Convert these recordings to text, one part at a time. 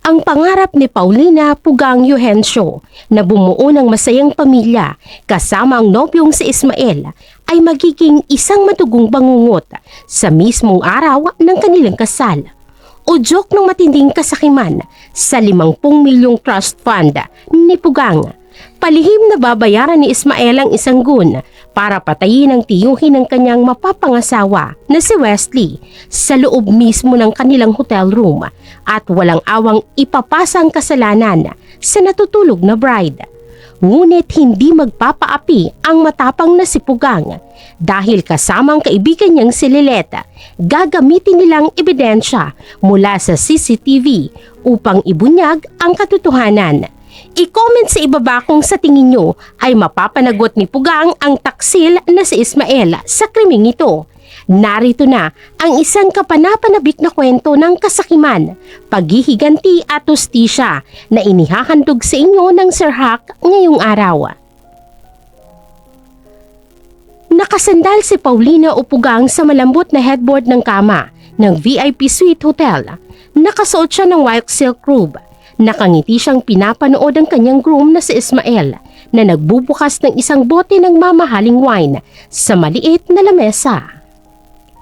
Ang pangarap ni Paulina Pugang Eugencio na bumuo ng masayang pamilya kasama ang nobyong si Ismael ay magiging isang matugong bangungot sa mismong araw ng kanilang kasal. Udyok ng matinding kasakiman sa 50 milyong trust fund ni Pugang. Palihim na babayaran ni Ismael ang isang gun para patayin ang tiyuhin ng kanyang mapapangasawa na si Wesley sa loob mismo ng kanilang hotel room at walang awang ipapasa ang kasalanan sa natutulog na bride. Ngunit hindi magpapaapi ang matapang na si Pugang dahil kasamang kaibigan niyang si Lileta, gagamitin nilang ebidensya mula sa CCTV upang ibunyag ang katotohanan. I-comment sa ibaba kung sa tingin nyo ay mapapanagot ni Pugang ang taksil na si Ismael sa krimeng ito. Narito na ang isang kapanapanabik na kwento ng kasakiman, paghihiganti at hustisya na inihahandog sa inyo ng Sir Hack ngayong araw. Nakasandal si Paulina o Pugang sa malambot na headboard ng kama ng VIP Suite Hotel. Nakasuot siya ng white silk robe. Nakangiti siyang pinapanood ang kanyang groom na si Ismael na nagbubukas ng isang bote ng mamahaling wine sa maliit na lamesa.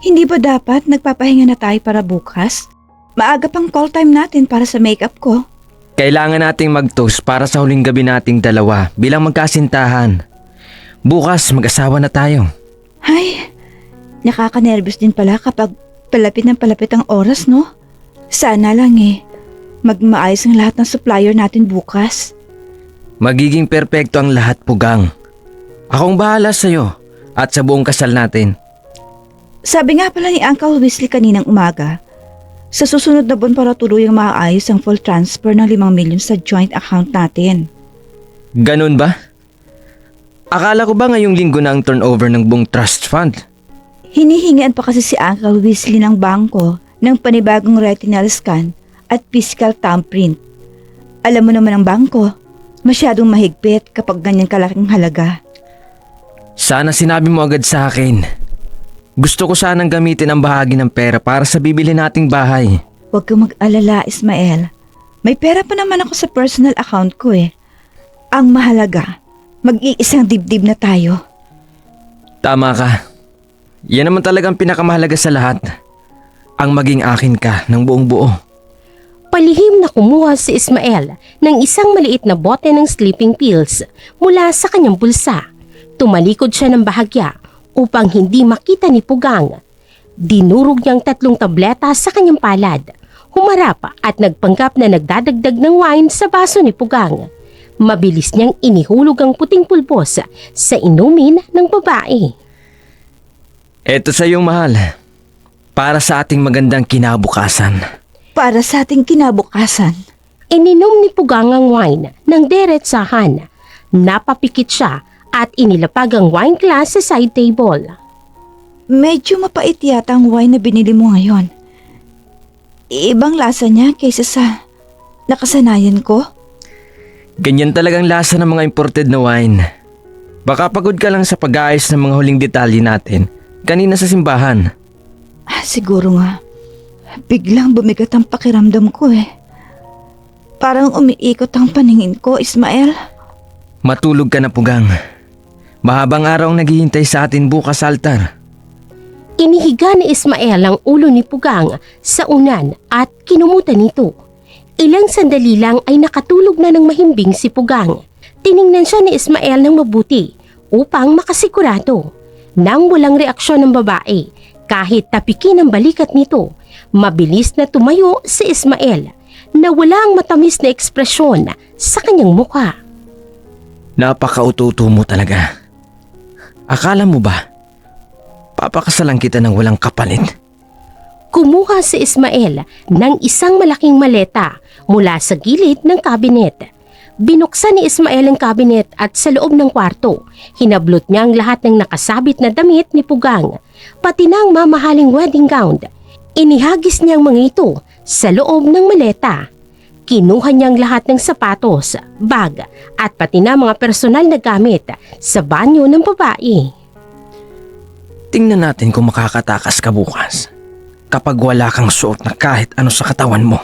Hindi ba dapat nagpapahinga na tayo para bukas? Maaga pang call time natin para sa makeup ko. Kailangan nating mag-toast para sa huling gabi nating dalawa bilang magkasintahan. Bukas mag-asawa na tayo. Ay, nakaka-nervous din pala kapag palapit ng palapit ang oras, no? Sana lang magmaayos ang lahat ng supplier natin bukas. Magiging perpekto ang lahat, Pugang. Akong bahala sa'yo at sa buong kasal natin. Sabi nga pala ni Uncle Weasley kaninang umaga, sa susunod na buwan para tuluyang maayos ang full transfer ng 5 milyon sa joint account natin. Ganun ba? Akala ko ba ngayong linggo na ang turnover ng buong trust fund? Hinihingian pa kasi si Uncle Weasley ng bangko ng panibagong retinal scan at physical thumbprint. Alam mo naman ang bangko, masyadong mahigpit kapag ganyan kalaking halaga. Sana sinabi mo agad sa akin. Gusto ko sanang gamitin ang bahagi ng pera para sa bibili nating bahay. Huwag kang mag-alala, Ismael. May pera pa naman ako sa personal account ko . Ang mahalaga, mag-iisang dibdib na tayo. Tama ka. Yan naman talagang pinakamahalaga sa lahat. Ang maging akin ka ng buong buo. Palihim na kumuha si Ismael ng isang maliit na bote ng sleeping pills mula sa kanyang bulsa. Tumalikod siya ng bahagya upang hindi makita ni Pugang. Dinurog niyang 3 tableta sa kanyang palad. Humarap at nagpanggap na nagdadagdag ng wine sa baso ni Pugang. Mabilis niyang inihulog ang puting pulbos sa inumin ng babae. Eto sa iyong mahal. Para sa ating magandang kinabukasan. Para sa ating kinabukasan. Ininom ni Pugang ang wine ng deretsahan. Napapikit siya at inilapag ang wine glass sa side table. Medyo mapait yata ang wine na binili mo ngayon. Ibang lasa niya kaysa sa nakasanayan ko. Ganyan talagang lasa ng mga imported na wine. Baka pagod ka lang sa pag-aayos ng mga huling detalye natin kanina sa simbahan. Siguro nga. Biglang bumigat ang pakiramdam ko . Parang umiikot ang paningin ko, Ismael. Matulog ka na, Pugang. Mahabang araw ang naghihintay sa atin bukas sa altar. Inihiga ni Ismael ang ulo ni Pugang sa unan at kinumutan nito. Ilang sandali lang ay nakatulog na ng mahimbing si Pugang. Tiningnan siya ni Ismael ng mabuti upang makasigurado. Nang walang reaksyon ng babae, kahit tapikin ang balikat nito, mabilis na tumayo si Ismael na walang matamis na ekspresyon sa kanyang mukha. Napaka-ututo mo talaga. Akala mo ba, papakasalan kita ng walang kapalit? Kumuha si Ismael ng isang malaking maleta mula sa gilid ng kabinet. Binuksan ni Ismael ang kabinet at sa loob ng kwarto, hinablot niya ang lahat ng nakasabit na damit ni Pugang, pati na ang mamahaling wedding gown. Inihagis niya ang mga ito sa loob ng maleta. Kinuha niyang lahat ng sapatos, bag at pati na mga personal na gamit sa banyo ng babae. Tingnan natin kung makakatakas ka bukas kapag wala kang suot na kahit ano sa katawan mo.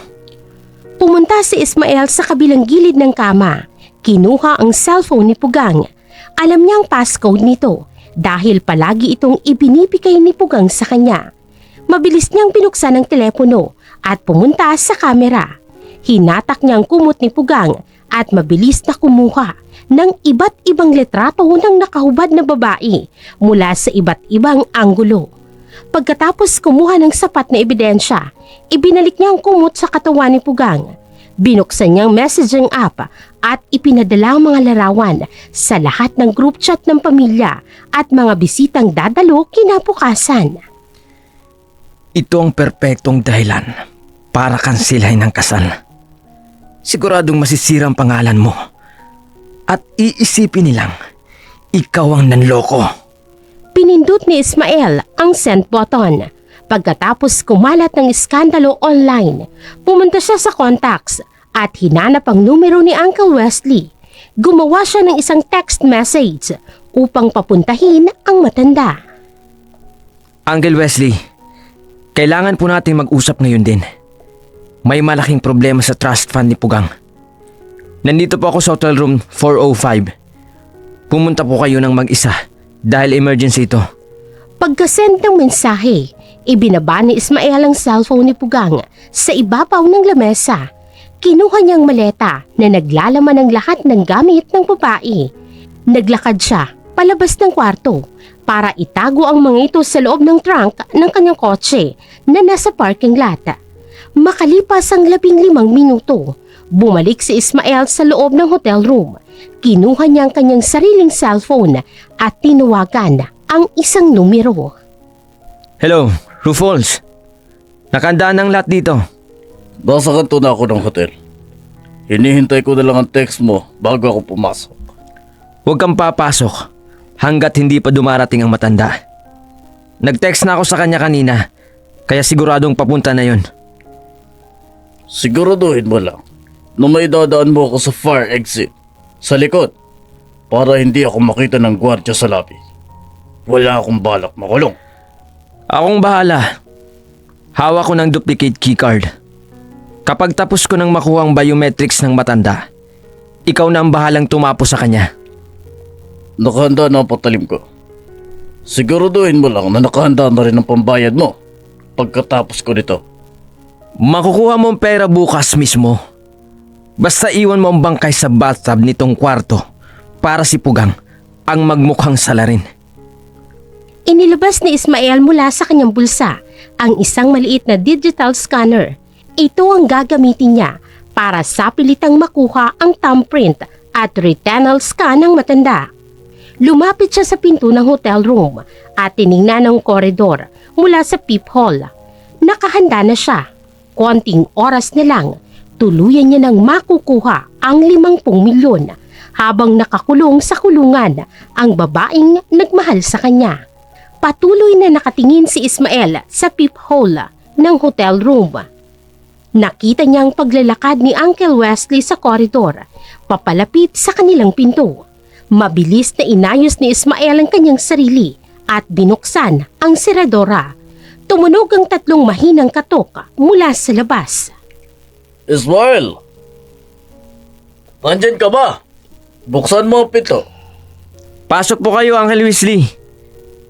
Pumunta si Ismael sa kabilang gilid ng kama. Kinuha ang cellphone ni Pugang. Alam niya ang passcode nito dahil palagi itong ibinibigay ni Pugang sa kanya. Mabilis niyang binuksan ang telepono at pumunta sa kamera. Hinatak niya ang kumot ni Pugang at mabilis na kumuha ng iba't ibang litrato ng nakahubad na babae mula sa iba't ibang anggulo. Pagkatapos kumuha ng sapat na ebidensya, ibinalik niya ang kumot sa katawan ni Pugang. Binuksan niyang messaging app at ipinadala ang mga larawan sa lahat ng group chat ng pamilya at mga bisitang dadalo kinabukasan. Ito ang perpektong dahilan para kansilahin ang kasal. Siguradong masisira ang pangalan mo at iisipin nilang ikaw ang nanloko. Pinindot ni Ismael ang send button. Pagkatapos kumalat ng iskandalo online, pumunta siya sa contacts at hinanap ang numero ni Uncle Wesley. Gumawa siya ng isang text message upang papuntahin ang matanda. Uncle Wesley, kailangan po nating mag-usap ngayon din. May malaking problema sa trust fund ni Pugang. Nandito po ako sa hotel room 405. Pumunta po kayo ng mag-isa dahil emergency ito. Pagkasend ng mensahe, ibinaba ni Ismael ang cellphone ni Pugang sa ibabaw ng lamesa. Kinuha niyang maleta na naglalaman ng lahat ng gamit ng babae. Naglakad siya palabas ng kwarto para itago ang mga ito sa loob ng trunk ng kanyang kotse na nasa parking lot. Makalipas ang 15 minuto, bumalik si Ismael sa loob ng hotel room. Kinuha niya ang kanyang sariling cellphone at tinawagan ang isang numero. Hello, Ruffles. Nakandaan ang lahat dito. Nasa kanto na ako ng hotel. Hinihintay ko na lang ang text mo bago ako pumasok. Huwag kang papasok hanggat hindi pa dumarating ang matanda. Nag-text na ako sa kanya kanina, kaya siguradong papunta na yon. Siguraduhin mo lang na may dadaan mo ako sa fire exit sa likod para hindi ako makita ng gwardiya sa lobby. Wala akong balak makulong. Akong bahala. Hawak ko ng duplicate keycard. Kapag tapos ko ng makuha ang biometrics ng matanda, ikaw na ang bahalang tumapo sa kanya. Nakahanda na ang patalim ko. Siguraduhin mo lang na nakahanda na rin ang pambayad mo pagkatapos ko nito. Makukuha mo ang pera bukas mismo. Basta iwan mo ang bangkay sa bathtub nitong kwarto para si Pugang ang magmukhang salarin. Inilabas ni Ismael mula sa kanyang bulsa ang isang maliit na digital scanner. Ito ang gagamitin niya para sapilitang makuha ang thumbprint at retinal scan ng matanda. Lumapit siya sa pinto ng hotel room at tiningnan ang koridor mula sa peephole. Nakahanda na siya. Konting oras na lang, tuluyan niya nang makukuha ang 50 milyon habang nakakulong sa kulungan ang babaeng nagmahal sa kanya. Patuloy na nakatingin si Ismael sa peephole ng hotel room. Nakita niya ang paglalakad ni Uncle Wesley sa koridor, papalapit sa kanilang pinto. Mabilis na inayos ni Ismael ang kanyang sarili at binuksan ang seradora. Tumunog ang 3 mahinang katok mula sa labas. Ismael! Nandyan ka ba? Buksan mo ang pinto. Pasok po kayo, Uncle Wesley.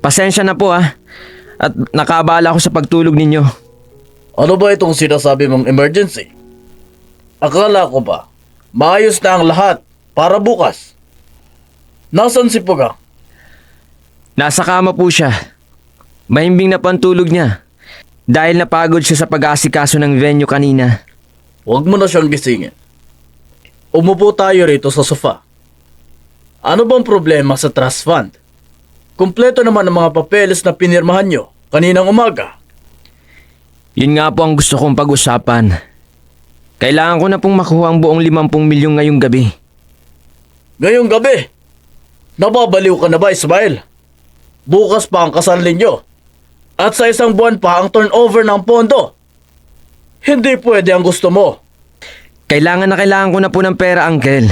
Pasensya na po At nakaabala ako sa pagtulog ninyo. Ano ba itong sinasabi mong emergency? Akala ko ba maayos na ang lahat para bukas? Nasaan si Pugang? Nasa kama po siya. Mahimbing na pantulog niya dahil napagod siya sa pag-aasikaso ng venue kanina. Huwag mo na siyang gisingin. Umupo tayo rito sa sofa. Ano bang problema sa trust fund? Kumpleto naman ang mga papeles na pinirmahan nyo kaninang umaga. Yun nga po ang gusto kong pag-usapan. Kailangan ko na pong makuha ang buong 50 milyon ngayong gabi. Ngayong gabi? Nababaliw ka na ba, Ismael? Bukas pa ang kasal ninyo. At sa isang buwan pa ang turnover ng pondo. Hindi pwede ang gusto mo. Kailangan ko na po ng pera, Uncle.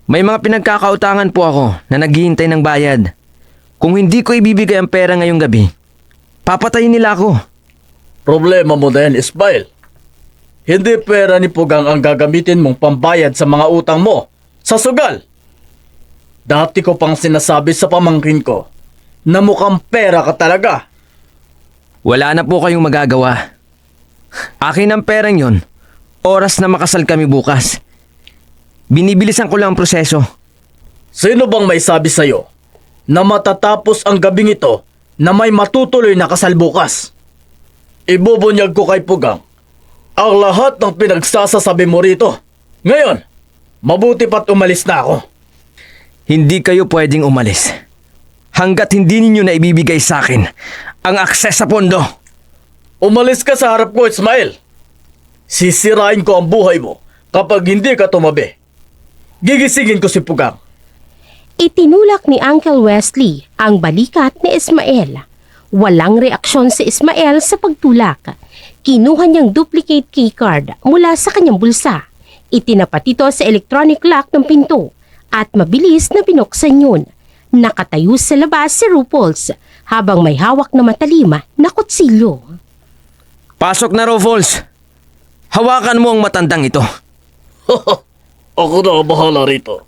May mga pinagkakautangan po ako na naghihintay ng bayad. Kung hindi ko ibibigay ang pera ngayong gabi, papatayin nila ako. Problema mo na yan, Ismael. Hindi pera ni Pugang ang gagamitin mong pambayad sa mga utang mo sa sugal. Dati ko pang sinasabi sa pamangkin ko na mukhang pera ka talaga. Wala na po kayong magagawa. Akin ang perang yon. Oras na makasal kami bukas. Binibilisan ko lang ang proseso. Sino bang may sabi sa'yo na matatapos ang gabing ito na may matutuloy na kasal bukas? Ibubunyag ko kay Pugang ang lahat ng pinagsasasabi mo rito. Ngayon, mabuti pa't umalis na ako. Hindi kayo pwedeng umalis. Hanggat hindi ninyo na ibibigay sa akin ang akses sa pondo. Umalis ka sa harap ko, Ismael. Sisirain ko ang buhay mo kapag hindi ka tumabi. Gigisingin ko si Pugang. Itinulak ni Uncle Wesley ang balikat ni Ismael. Walang reaksyon si Ismael sa pagtulak. Kinuha niyang duplicate keycard mula sa kanyang bulsa. Itinapat ito sa electronic lock ng pinto at mabilis na binuksan yun. Nakatayo sa labas si Rupol's habang may hawak na matalim na kutsilyo. Pasok na, Rufus. Hawakan mo ang matandang ito. Ako na ang bahala rito.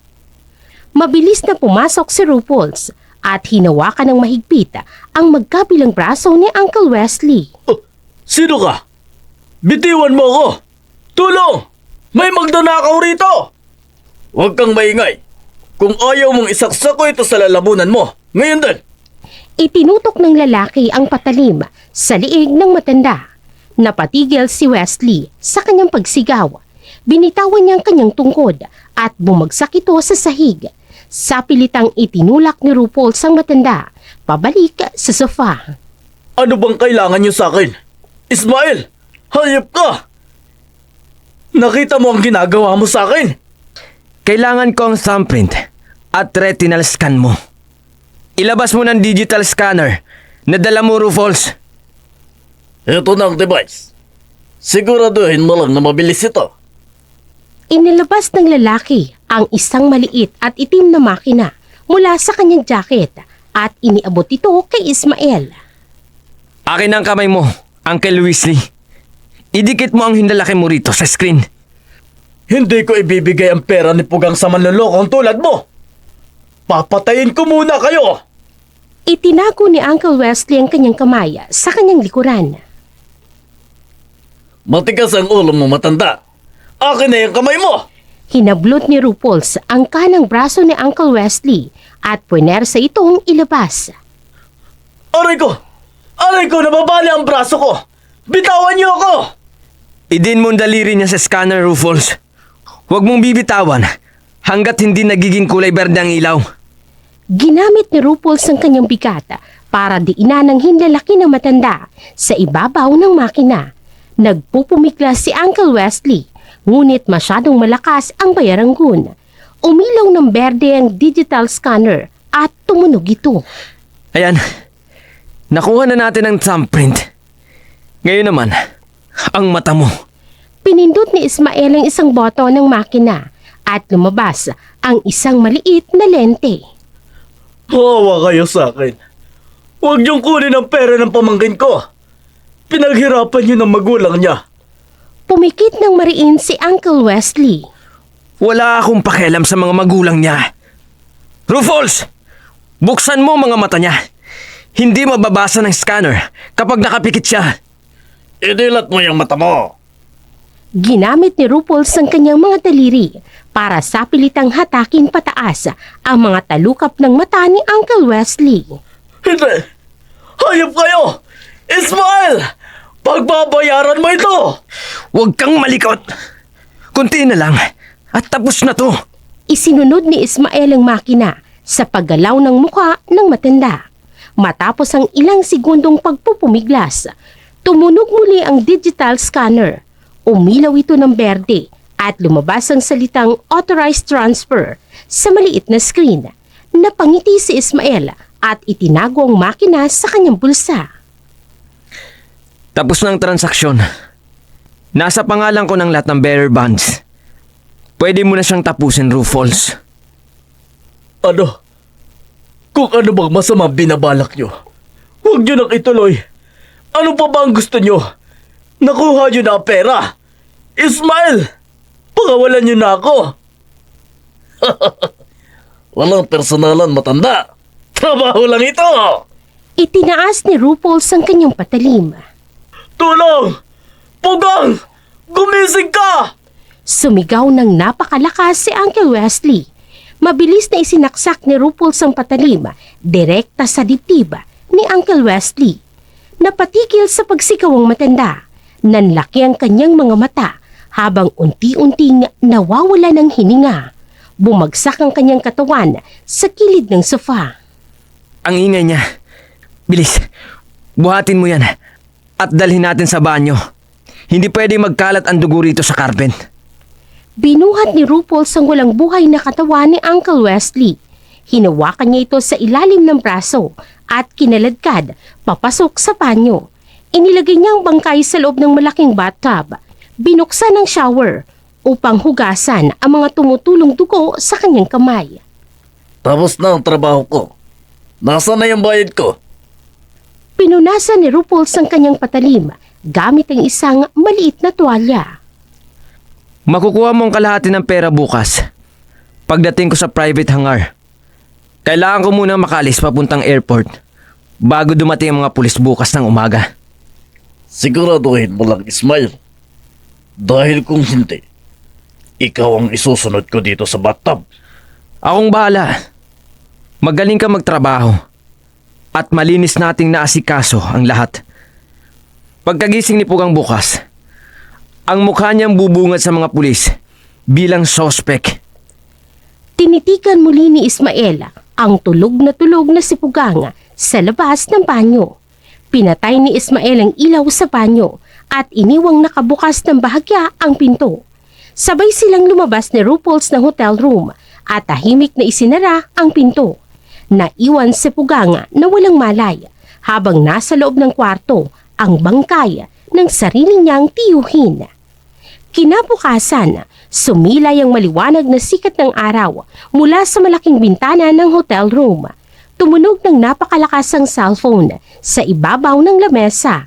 Mabilis na pumasok si Rupol's at hinawakan ng mahigpit ang magkabilang braso ni Uncle Wesley. Sino ka? Bitiwan mo ako! Tulong! May magnanakaw rito! Huwag kang maingay. Kung ayaw mong isaksak ko ito sa lalamunan mo, ngayon din. Itinutok ng lalaki ang patalim sa liig ng matanda. Napatigil si Wesley sa kanyang pagsigaw. Binitawan niya ang kanyang tungkod at bumagsak ito sa sahig. Sa pilitang itinulak ni RuPaul sang matanda, pabalik sa sofa. Ano bang kailangan niyo sa akin? Ismael, hayop ka! Nakita mo ang ginagawa mo sa akin? Kailangan ko ang thumbprint at retinal scan mo. Ilabas mo ng digital scanner na dala mo, Rufus. Ito na ang device. Siguraduhin mo lang na mabilis ito. Inilabas ng lalaki ang isang maliit at itim na makina mula sa kanyang jacket at iniabot ito kay Ismael. Akin ang kamay mo, Uncle Weasley. Idikit mo ang hinlalaki mo rito sa screen. Hindi ko ibibigay ang pera ni Pugang sa manlolokong tulad mo. Papatayin ko muna kayo! Itinago ni Uncle Wesley ang kanyang kamay sa kanyang likuran. Matigas ang ulo mo, matanda. Akin na yung kamay mo! Hinablot ni Rupol's ang kanang braso ni Uncle Wesley at punersa itong ilabas. Aray ko! Aray ko! Nababali ang braso ko! Bitawan niyo ako! Idin mo ang daliri niya sa scanner, Rufus. Huwag mong bibitawan hanggat hindi nagiging kulay berde ang ilaw. Ginamit ni Rupol's ang kanyang bigat para diinan ng hinlalaki ng matanda sa ibabaw ng makina. Nagpupumiglas si Uncle Wesley, ngunit masyadong malakas ang bayaranggun. Umilaw ng berde ang digital scanner at tumunog ito. Ayan, nakuha na natin ang thumbprint. Ngayon naman, ang mata mo. Pinindot ni Ismael ang isang boto ng makina at lumabas ang isang maliit na lente. Hawa kayo sa akin. Huwag niyong kunin ang pera ng pamangkin ko. Pinaghirapan niyo ng magulang niya. Pumikit ng mariin si Uncle Wesley. Wala akong pakialam sa mga magulang niya. Rufus! Buksan mo mga mata niya. Hindi mababasa ng scanner kapag nakapikit siya. Idilat mo yung mata mo. Ginamit ni Rupol's ang kanyang mga daliri para sa pilitang hatakin pataas ang mga talukap ng mata ni Uncle Wesley. Hindi! Hayop kayo! Ismael! Pagbabayaran mo ito! Huwag kang malikot. Kunti na lang at tapos na to. Isinunod ni Ismael ang makina sa paggalaw ng mukha ng matanda. Matapos ang ilang segundong pagpupumiglas, tumunog muli ang digital scanner. Umilaw ito ng berde at lumabas ang salitang authorized transfer sa maliit na screen. Napangiti si Ismael at itinago ang makina sa kanyang bulsa. Tapos na ang transaksyon. Nasa pangalan ko ng lahat ng bearer bonds. Pwede mo na siyang tapusin, Rufus. Ano? Kung ano bang masama binabalak nyo, huwag nyo nang ituloy. Ano pa ba ang gusto nyo? Nakuha nyo na ang pera. Ismael! Pakawalan niyo na ako! Walang personalan, matanda. Trabaho lang ito! Itinaas ni Rupol's ang kanyang patalim. Tulong! Pugang! Gumising ka! Sumigaw ng napakalakas si Uncle Wesley. Mabilis na isinaksak ni Rupol's ang patalim direkta sa dibdib ni Uncle Wesley. Napatigil sa pagsigaw ang matanda. Nanlaki ang kanyang mga mata habang unti-unting nawawala ng hininga. Bumagsak ang kanyang katawan sa kilid ng sofa. Ang ingay niya. Bilis, buhatin mo yan at dalhin natin sa banyo. Hindi pwedeng magkalat ang dugo rito sa carpet. Binuhat ni Rupol's ang walang buhay na katawan ni Uncle Wesley. Hinawakan niya ito sa ilalim ng braso at kinaladkad papasok sa banyo. Inilagay niya ang bangkay sa loob ng malaking bathtub. Binuksan ang shower upang hugasan ang mga tumutulong dugo sa kanyang kamay. Tapos na ang trabaho ko. Nasaan na yung bayad ko? Pinunasan ni Rupol's ang kanyang patalim gamit ang isang maliit na tuwalya. Makukuha mo ang kalahati ng pera bukas. Pagdating ko sa private hangar. Kailangan ko muna makalis papuntang airport bago dumating ang mga pulis bukas ng umaga. Siguraduhin mo lang, Ismael. Dahil kung hindi, ikaw ang isusunod ko dito sa bathtub. Akong bahala. Magaling ka magtrabaho at malinis nating naasikaso ang lahat. Pagkagising ni Pugang bukas, ang mukha niyang bubungad sa mga pulis bilang suspect. Tinitikan muli ni Ismael ang tulog na si Pugang sa labas ng banyo. Pinatay ni Ismael ang ilaw sa banyo at iniwang nakabukas ng bahagya ang pinto. Sabay silang lumabas ni Rupol's ng hotel room at tahimik na isinara ang pinto. Naiwan si Pugang na walang malay habang nasa loob ng kwarto ang bangkay ng sarili niyang tiyuhin. Kinabukasan, sumilay ang maliwanag na sikat ng araw mula sa malaking bintana ng hotel room. Tumunog ng napakalakas ang cellphone sa ibabaw ng lamesa.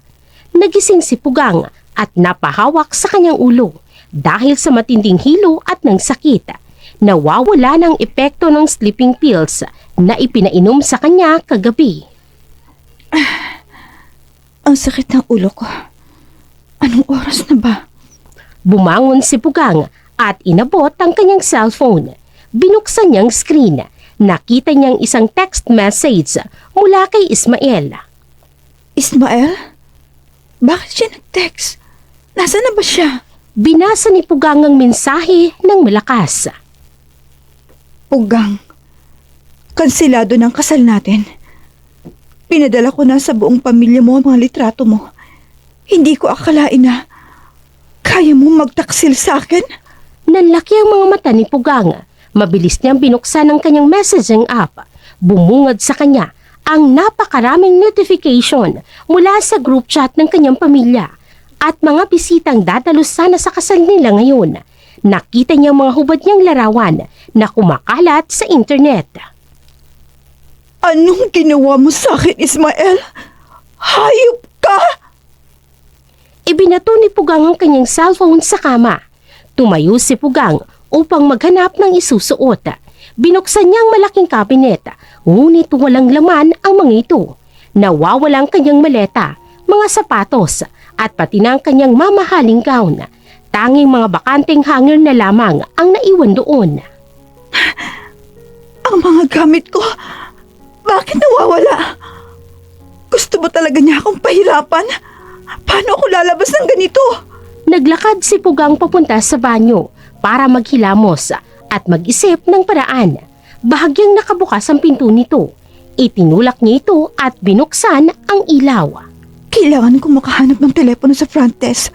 Nagising si Pugang at napahawak sa kanyang ulo dahil sa matinding hilo at ng sakit. Nawawala ng epekto ng sleeping pills na ipinainom sa kanya kagabi. Ang sakit ng ulo ko. Anong oras na ba? Bumangon si Pugang at inabot ang kanyang cellphone. Binuksan niyang screen. Nakita niyang isang text message mula kay Ismael. Ismael? Bakit siya nag-text? Nasaan na ba siya? Binasa ni Pugang ang mensahe ng malakas. Pugang, kansilado ng kasal natin. Pinadala ko na sa buong pamilya mo ang mga litrato mo. Hindi ko akalain na kaya mo magtaksil sa akin. Nanlaki ang mga mata ni Pugang. Mabilis niyang binuksan ang kanyang messaging app. Bumungad sa kanya ang napakaraming notification mula sa group chat ng kanyang pamilya at mga bisitang dadalos sana sa kasal nila ngayon. Nakita niya mga hubad niyang larawan na kumakalat sa internet. Anong ginawa mo sa akin, Ismael? Hayop ka! Ibinato ni Pugang ang kanyang cellphone sa kama. Tumayo si Pugang upang maghanap ng isusuot. Binuksan niya ang malaking kabinet, ngunit walang laman ang mga ito. Nawawala ang kanyang maleta, mga sapatos, at pati na ang kanyang mamahaling gown. Tanging mga bakanteng hanger na lamang ang naiwan doon. Ang mga gamit ko, bakit nawawala? Gusto ba talaga niya akong pahirapan? Paano ako lalabas ng ganito? Naglakad si Pugang papunta sa banyo para maghilamos at mag-isip ng paraan. Bahagyang nakabukas ang pinto nito. Itinulak niya ito at binuksan ang ilaw. Kailangan kong makahanap ng telepono sa front desk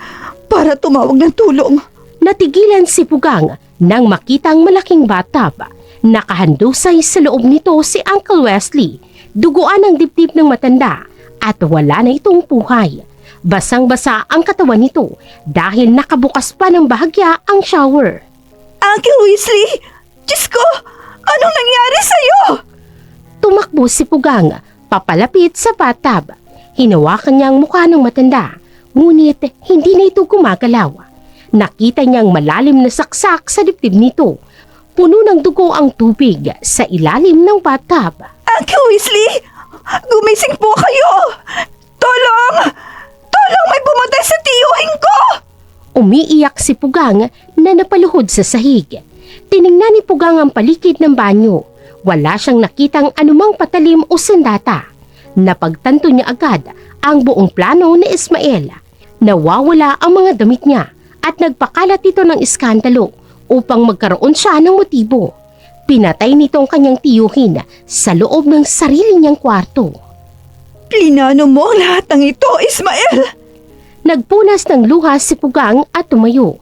para tumawag ng tulong. Natigilan si Pugang nang makita ang malaking bathtub. Nakahandusay sa loob nito si Uncle Wesley. Duguan ang dibdib ng matanda at wala na itong buhay. Basang-basa ang katawan nito dahil nakabukas pa ng bahagya ang shower. Uncle Weasley! Diyos ko! Anong nangyari sa'yo? Tumakbo si Pugang papalapit sa bathtub. Hinawakan niya ang mukha ng matanda, ngunit hindi na ito gumagalaw. Nakita niyang malalim na saksak sa dibdib nito. Puno ng dugo ang tubig sa ilalim ng bathtub. Uncle Weasley! Gumising po kayo! Tulong! Tulong! May pumatay sa tiyuhin ko! Umiiyak si Pugang na napaluhod sa sahig. Tiningnan ni Pugang ang paligid ng banyo. Wala siyang nakitang anumang patalim o sandata. Napagtanto niya agad ang buong plano ni Ismael. Nawawala ang mga damit niya at nagpakalat ito ng iskandalo upang magkaroon siya ng motibo. Pinatay nito ang kanyang tiyuhin sa loob ng sarili niyang kwarto. Plinano mo ang lahat ng ito, Ismael! Nagpunas ng luha si Pugang at tumayo.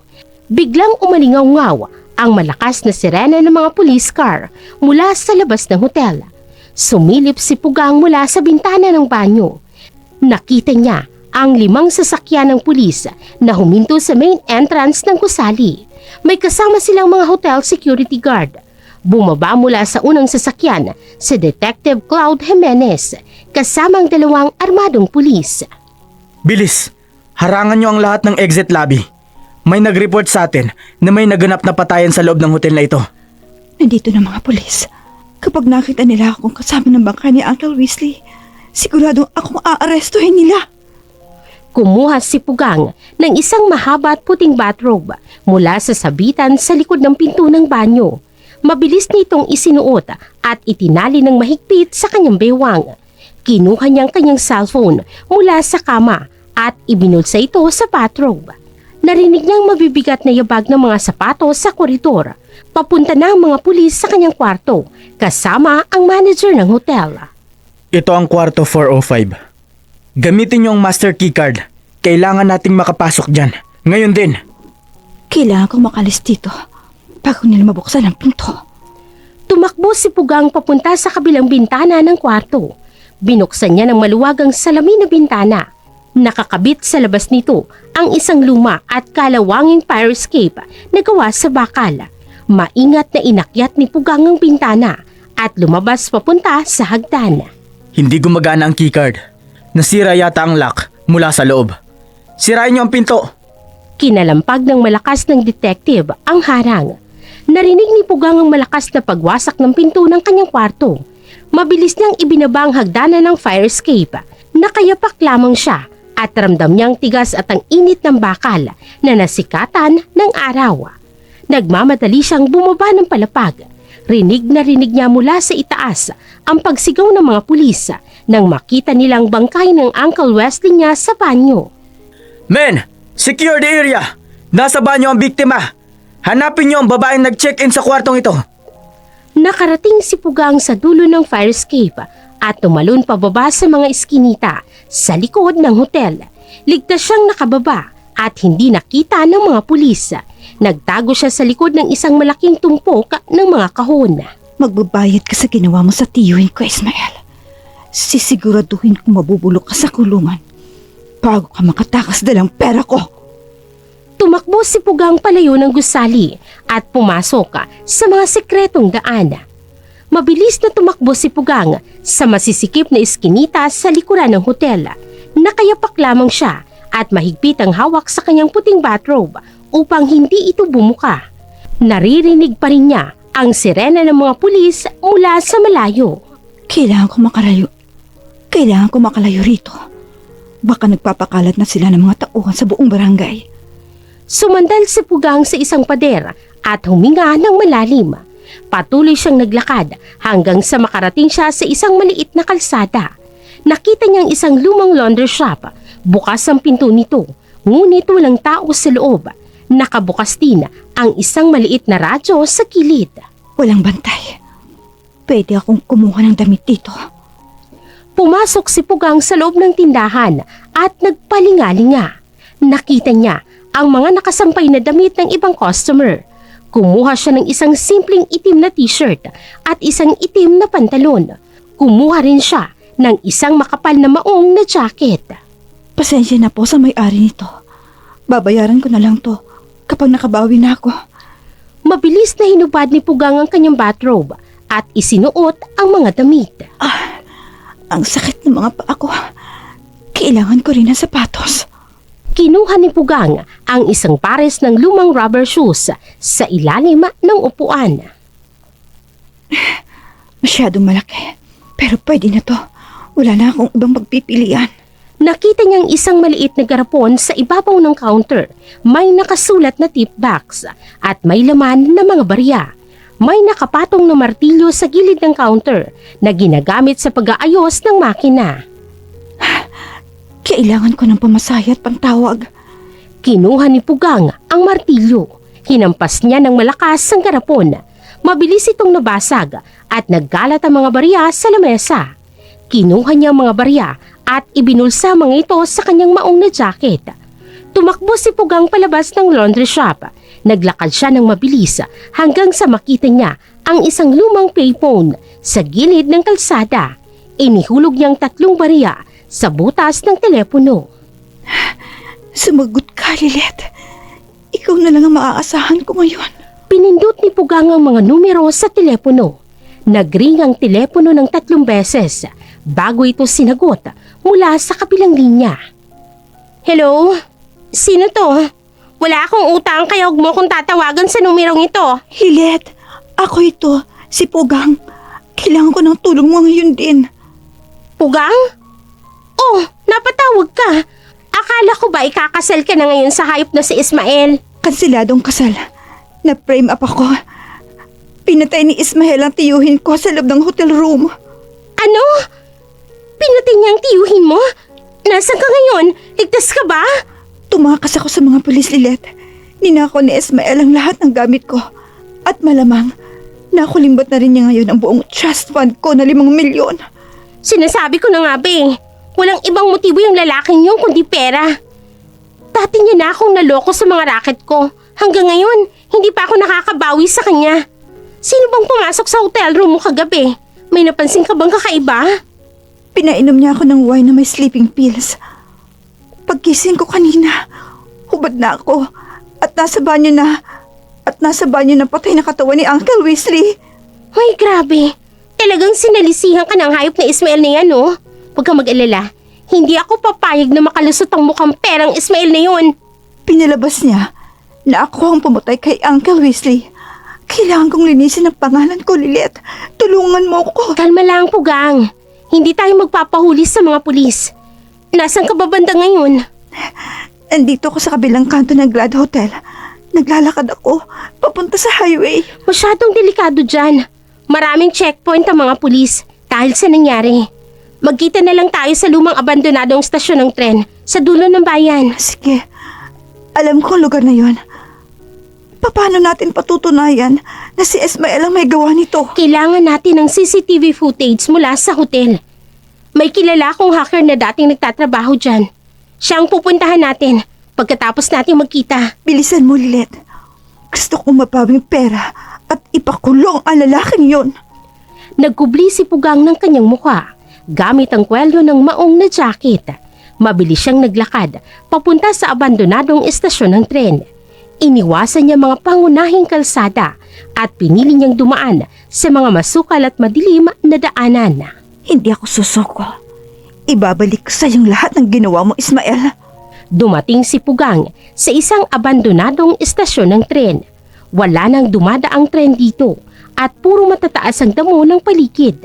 Biglang umalingaw-ngaw ang malakas na sirena ng mga police car mula sa labas ng hotel. Sumilip si Pugang mula sa bintana ng banyo. Nakita niya ang 5 sasakyan ng pulis na huminto sa main entrance ng gusali. May kasama silang mga hotel security guard. Bumaba mula sa unang sasakyan si Detective Cloud Jimenez kasama ang 2 armadong pulis. Bilis! Harangan nyo ang lahat ng exit lobby. May nag-report sa atin na may naganap na patayan sa loob ng hotel na ito. Nandito na mga pulis. Kapag nakita nila akong kasama ng bangka ni Uncle Weasley, siguradong akong aarestuhin nila. Kumuha si Pugang ng isang mahaba at puting bathrobe mula sa sabitan sa likod ng pinto ng banyo. Mabilis nitong isinuot at itinali ng mahigpit sa kanyang bewang. Kinuha niyang kanyang cellphone mula sa kama at ibinulsa ito sa bathrobe. Narinig niyang mabibigat na yabag ng mga sapatos sa koridor. Papunta na ang mga pulis sa kanyang kwarto kasama ang manager ng hotel. Ito ang kwarto 405. Gamitin nyo ang master keycard. Kailangan nating makapasok dyan. Ngayon din. Kailangan kong makalis dito bago nila mabuksan ang pinto. Tumakbo si Pugang papunta sa kabilang bintana ng kwarto. Binuksan niya ng maluwagang salamin na bintana. Nakakabit sa labas nito ang isang luma at kalawanging fire escape na gawa sa bakal. Maingat na inakyat ni Pugang ang bintana at lumabas papunta sa hagdan. Hindi gumagana ang keycard. Nasira yata ang lock mula sa loob. Sirain nyo ang pinto. Kinalampag ng malakas ng detective ang harang. Narinig ni Pugang ang malakas na pagwasak ng pinto ng kanyang kwarto. Mabilis niyang ibinaba ang hagdanan ng fire escape. Nakayapak lamang siya at ramdam niyang tigas at ang init ng bakal na nasikatan ng araw. Nagmamadali siyang bumaba ng palapag. Rinig na rinig niya mula sa itaas ang pagsigaw ng mga pulis nang makita nilang bangkay ng Uncle Wesley niya sa banyo. Men! Secure the area! Nasa banyo ang biktima! Hanapin nyo ang babaeng nag-check-in sa kwartong ito! Nakarating si Pugang sa dulo ng fire escape at tumalon pababa sa mga iskinita sa likod ng hotel. Ligtas siyang nakababa at hindi nakita ng mga pulis. Nagtago siya sa likod ng isang malaking tumpok ng mga kahon. Magbabayad ka sa ginawa mo sa tiyuhin ko, Ismael. Sisiguraduhin kong mabubulok ka sa kulungan bago ka makatakas dalang pera ko. Tumakbo si Pugang palayo ng gusali at pumasok sa mga sekretong daan. Mabilis na tumakbo si Pugang sa masisikip na iskinita sa likuran ng hotel. Nakayapak lamang siya at mahigpit ang hawak sa kanyang puting bathrobe upang hindi ito bumuka. Naririnig pa rin niya ang sirena ng mga pulis mula sa malayo. Kailangan ko makalayo rito. Baka nagpapakalat na sila ng mga tauhan sa buong barangay. Sumandal si Pugang sa isang pader at huminga ng malalim. Patuloy siyang naglakad hanggang sa makarating siya sa isang maliit na kalsada. Nakita niyang isang lumang laundry shop. Bukas ang pinto nito, ngunit walang tao sa loob. Nakabukas din ang isang maliit na radyo sa kilid. Walang bantay. Pwede akong kumuha ng damit dito. Pumasok si Pugang sa loob ng tindahan at nagpalingalinga. Nakita niya ang mga nakasampay na damit ng ibang customer. Kumuha siya ng isang simpleng itim na t-shirt at isang itim na pantalon. Kumuha rin siya ng isang makapal na maong na jacket. Pasensya na po sa may-ari nito. Babayaran ko na lang to kapag nakabawi na ako. Mabilis na hinubad ni Pugang ang kanyang bathrobe at isinuot ang mga damit. Ang sakit ng mga paa ko. Kailangan ko rin ng sapatos. Kinuha ni Pugang ang isang pares ng lumang rubber shoes sa ilalim ng upuan. Masyadong malaki. Pero pwede na to. Wala na akong ibang pagpipilian. Nakita niyang isang maliit na garapon sa ibabaw ng counter. May nakasulat na tip box at may laman na mga barya. May nakapatong na martilyo sa gilid ng counter na ginagamit sa pag-aayos ng makina. Kailangan ko ng pamasahe at pantawag. Kinuha ni Pugang ang martilyo. Hinampas niya ng malakas ang garapon. Mabilis itong nabasag at naggalat ang mga barya sa lamesa. Kinuha niya ang mga barya at ibinulsa mga ito sa kanyang maong na jacket. Tumakbo si Pugang palabas ng laundry shop. Naglakad siya ng mabilis hanggang sa makita niya ang isang lumang payphone sa gilid ng kalsada. Inihulog niyang 3 barya sa butas ng telepono. Sumagot ka, Lilet. Ikaw na lang ang maaasahan ko ngayon. Pinindot ni Pugang ang mga numero sa telepono. Nagring ang telepono ng 3 beses bago ito sinagot mula sa kabilang linya. Hello? Sino to? Wala akong utang kaya huwag mo kong tatawagan sa numerong ito. Lilet, ako ito, si Pugang. Kailangan ko ng tulong mo ngayon din. Pugang? Oh, napatawag ka. Akala ko ba ikakasal ka na ngayon sa hayop na si Ismael? Kanseladong kasal. Na-frame up ako. Pinatay ni Ismael ang tiyuhin ko sa loob ng hotel room. Ano? Pinatay niya ang tiyuhin mo? Nasaan ka ngayon? Ligtas ka ba? Tumakas ako sa mga pulis, Lilet. Ninakaw ni Ismael ang lahat ng gamit ko. At malamang, nakulimbat na rin niya ngayon ang buong trust fund ko na 5 milyon. Sinasabi ko na nga ba eh. Walang ibang motibo yung lalaking yun kundi pera. Dati niya na akong naloko sa mga racket ko. Hanggang ngayon, hindi pa ako nakakabawi sa kanya. Sino bang pumasok sa hotel room mo kagabi? May napansin ka bang kakaiba? Pinainom niya ako ng wine na may sleeping pills. Pagkising ko kanina, hubad na ako at nasa banyo na patay na katawan ni Uncle Weasley. Ay, grabe. Talagang sinalisihan ka ng hayop na Ismael na yan, no? Huwag kang mag-alala. Hindi ako papayag na makalusot ang mukhang perang Ismael na yun. Pinalabas niya na ako ang pumatay kay Uncle Weasley. Kailangan kong linisin ang pangalan ko, Lilet. Tulungan mo ko. Kalma lang, Pugang. Hindi tayo magpapahuli sa mga pulis. Nasaan ka ba banda ngayon? Andito ako sa kabilang kanto ng Glad Hotel. Naglalakad ako papunta sa highway. Masyadong delikado dyan. Maraming checkpoint ang mga pulis dahil sa nangyari. Magkita na lang tayo sa lumang abandonadong stasyon ng tren sa dulo ng bayan. Sige, alam ko ang lugar na yon. Paano natin patutunayan na si Ismael ang may gawa nito? Kailangan natin ng CCTV footage mula sa hotel. May kilala akong hacker na dating nagtatrabaho dyan. Siya ang pupuntahan natin pagkatapos natin magkita. Bilisan mo, Lilet. Gusto kong mapawing pera at ipakulong ang lalaking yon. Nagkubli si Pugang ng kanyang mukha gamit ang kwelyo ng maong na jacket. Mabilis siyang naglakad papunta sa abandonadong estasyon ng tren. Iniwasan niya mga pangunahing kalsada at pinili niyang dumaan sa mga masukal at madilim na daanan. Hindi ako susuko. Ibabalik ko sa iyong lahat ng ginawa mo, Ismael. Dumating si Pugang sa isang abandonadong estasyon ng tren. Wala nang dumadaang tren dito at puro matataas ang damo ng paligid.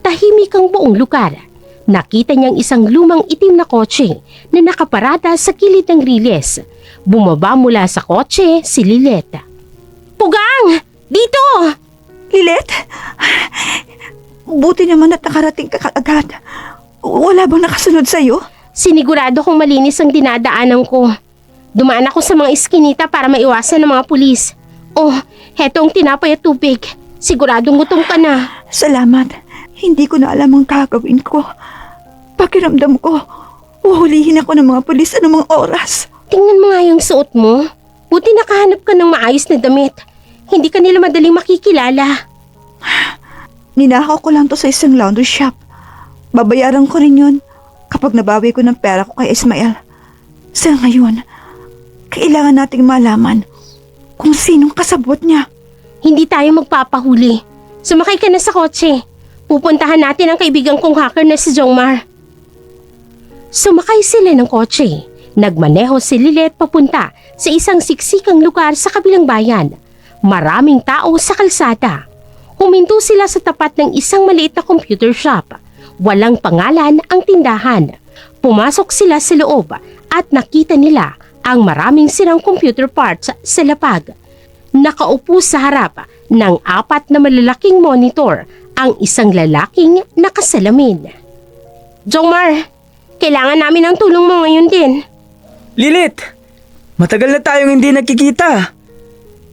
Tahimik ang buong lugar. Nakita niyang isang lumang itim na kotse na nakaparada sa gilid ng riles. Bumaba mula sa kotse si Lilet. Pugang! Dito! Lilet? Buti naman at nakarating ka agad. Wala bang nakasunod sa'yo? Sinigurado kong malinis ang dinadaanan ko. Dumaan ako sa mga iskinita para maiwasan ng mga pulis. Oh, heto ang tinapay at tubig. Siguradong gutom ka na. Salamat. Hindi ko na alam ang gagawin ko. Pakiramdam ko, uhulihin ako ng mga pulis anumang oras. Tingnan mo nga yung suot mo. Buti nakahanap ka ng maayos na damit. Hindi ka nila madaling makikilala. Ninakaw ko lang to sa isang laundry shop. Babayaran ko rin yun kapag nabawi ko ng pera ko kay Ismael. Sa ngayon, kailangan nating malaman kung sinong kasabot niya. Hindi tayo magpapahuli. Sumakay ka na sa kotse. Pupuntahan natin ang kaibigan kong hacker na si Jongmar. Sumakay sila ng kotse. Nagmaneho si Lilet papunta sa isang siksikang lugar sa kabilang bayan. Maraming tao sa kalsada. Huminto sila sa tapat ng isang maliit na computer shop. Walang pangalan ang tindahan. Pumasok sila sa loob at nakita nila ang maraming sirang computer parts sa lapag. Nakaupo sa harap ng 4 na malalaking monitor ang isang lalaking nakasalamin. Jomar, kailangan namin ng tulong mo ngayon din. Lilith! Matagal na tayong hindi nakikita.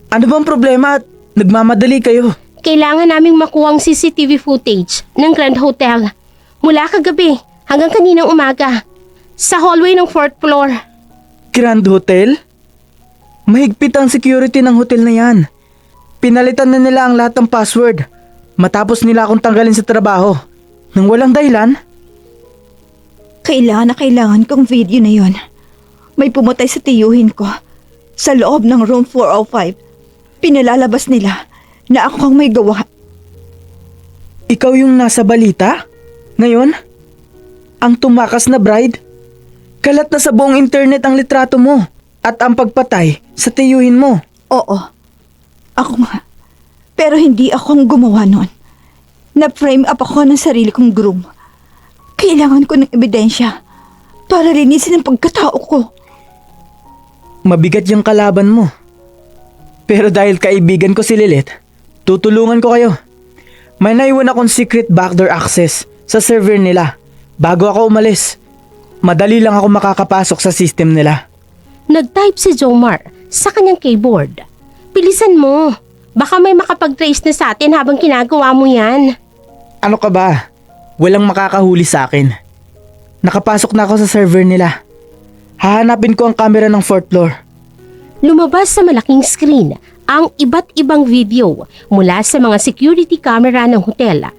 Ano bang problema at nagmamadali kayo? Kailangan naming makuha ang CCTV footage ng Grand Hotel mula kagabi hanggang kaninang umaga sa hallway ng 4th floor. Grand Hotel? Mahigpit ang security ng hotel na yan. Pinalitan na nila ang lahat ng password matapos nila akong tanggalin sa trabaho nang walang dahilan. Kailangan kong video na yon. May pumatay sa tiyuhin ko. Sa loob ng room 405. Pinalalabas nila na ako ang may gawa. Ikaw yung nasa balita? Ngayon? Ang tumakas na bride? Kalat na sa buong internet ang litrato mo at ang pagpatay sa tiyuhin mo. Oo. Ako nga. Pero hindi ako ang gumawa nun. Na-frame up ako ng sarili kong groom. Kailangan ko ng ebidensya para linisin ang pagkatao ko. Mabigat yung kalaban mo. Pero dahil kaibigan ko si Lilith, tutulungan ko kayo. May naiwan akong secret backdoor access sa server nila bago ako umalis. Madali lang ako makakapasok sa system nila. Nag-type si Jomar sa kanyang keyboard. Bilisan mo. Baka may makapag-trace na sa atin habang ginagawa mo yan. Ano ka ba? Walang makakahuli sa akin. Nakapasok na ako sa server nila. Hahanapin ko ang camera ng 4th floor. Lumabas sa malaking screen ang iba't ibang video mula sa mga security camera ng hotel.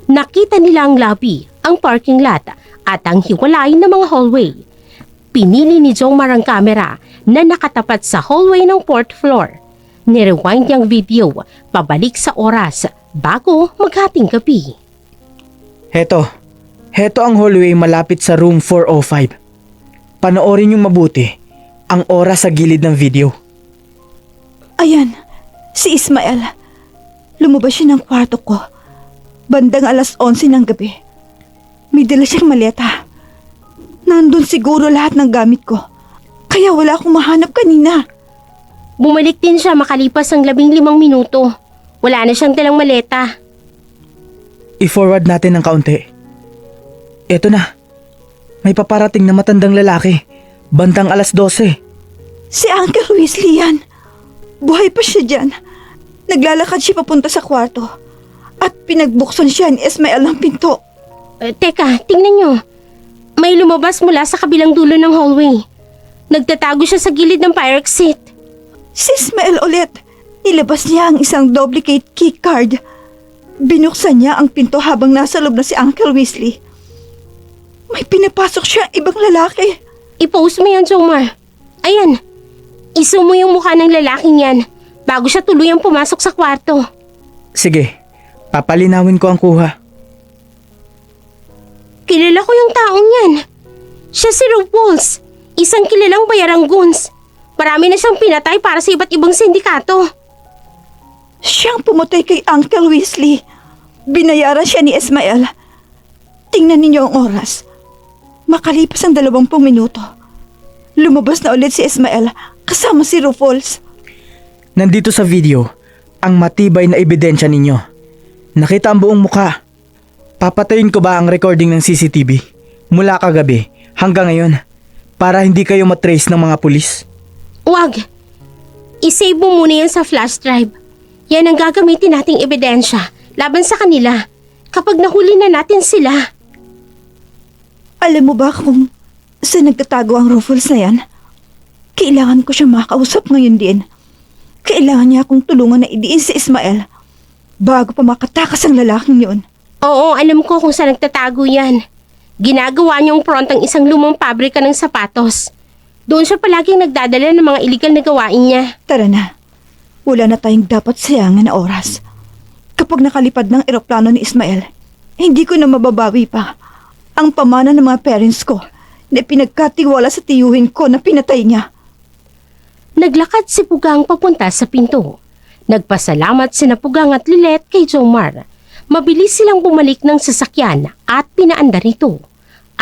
Nakita nila ang lobby, ang parking lot at ang hiwalay na mga hallway. Pinili ni Jomar ang camera na nakatapat sa hallway ng 4th floor. Nirewind niyang video pabalik sa oras bago maghating gabi. Heto ang hallway malapit sa room 405. Panoorin yung mabuti ang oras sa gilid ng video. Ayan, si Ismael. Lumabas siya ng kwarto ko. Bandang 11:00 ng gabi. May dala siyang maleta. Nandun siguro lahat ng gamit ko. Kaya wala akong mahanap kanina. Bumalik din siya makalipas ang 15 minuto. Wala na siyang dalang maleta. I-forward natin ng kaunti. Eto na. May paparating na matandang lalaki. Bandang 12:00. Si Uncle Weasley yan. Buhay pa siya dyan. Naglalakad siya papunta sa kwarto. At pinagbuksan siya ni Ismael ng pinto. Teka, tingnan nyo. May lumabas mula sa kabilang dulo ng hallway. Nagtatago siya sa gilid ng fire exit. Si Ismael ulit. Nilabas niya ang isang duplicate key card. Binuksan niya ang pinto habang nasa loob na si Uncle Weasley. May pinapasok siya ibang lalaki. I-post mo yan, Jomar. Ayan. Iso mo yung mukha ng lalaking yan bago siya tuluyang pumasok sa kwarto. Sige, papalinawin ko ang kuha. Kilala ko yung taong yan. Siya si RuPaul's, isang kilalang bayarang goons. Marami na siyang pinatay para sa iba't ibang sindikato. Siyang pumatay kay Uncle Weasley. Binayaran siya ni Ismael. Tingnan ninyo ang oras. Makalipas ang 20 minuto. Lumabas na ulit si Ismael kasama si RuPaul's. Nandito sa video ang matibay na ebidensya ninyo. Nakita ang buong mukha. Papatayin ko ba ang recording ng CCTV mula kagabi hanggang ngayon para hindi kayo matrace ng mga pulis? Huwag. I-save mo muna yan sa flash drive. Yan ang gagamitin nating ebidensya laban sa kanila kapag nahuli na natin sila. Alam mo ba kung saan nagtatago ang Ruffles na yan? Kailangan ko siya makausap ngayon din. Kailangan niya akong tulungan na idiin si Ismael bago pa makatakas ang lalaking yun. Oo, alam ko kung saan nagtatago yan. Ginagawa niyong front ang isang lumang pabrika ng sapatos. Doon siya palaging nagdadala ng mga illegal na gawain niya. Tara na. Wala na tayong dapat sayangan na oras. Kapag nakalipad ng eroplano ni Ismael, hindi ko na mababawi pa ang pamana ng mga parents ko na pinagkatiwala sa tiyuhin ko na pinatay niya. Naglakad si Pugang papunta sa pinto. Nagpasalamat sina Pugang at Lilet kay Jomar. Mabilis silang bumalik ng sasakyan at pinaandar ito.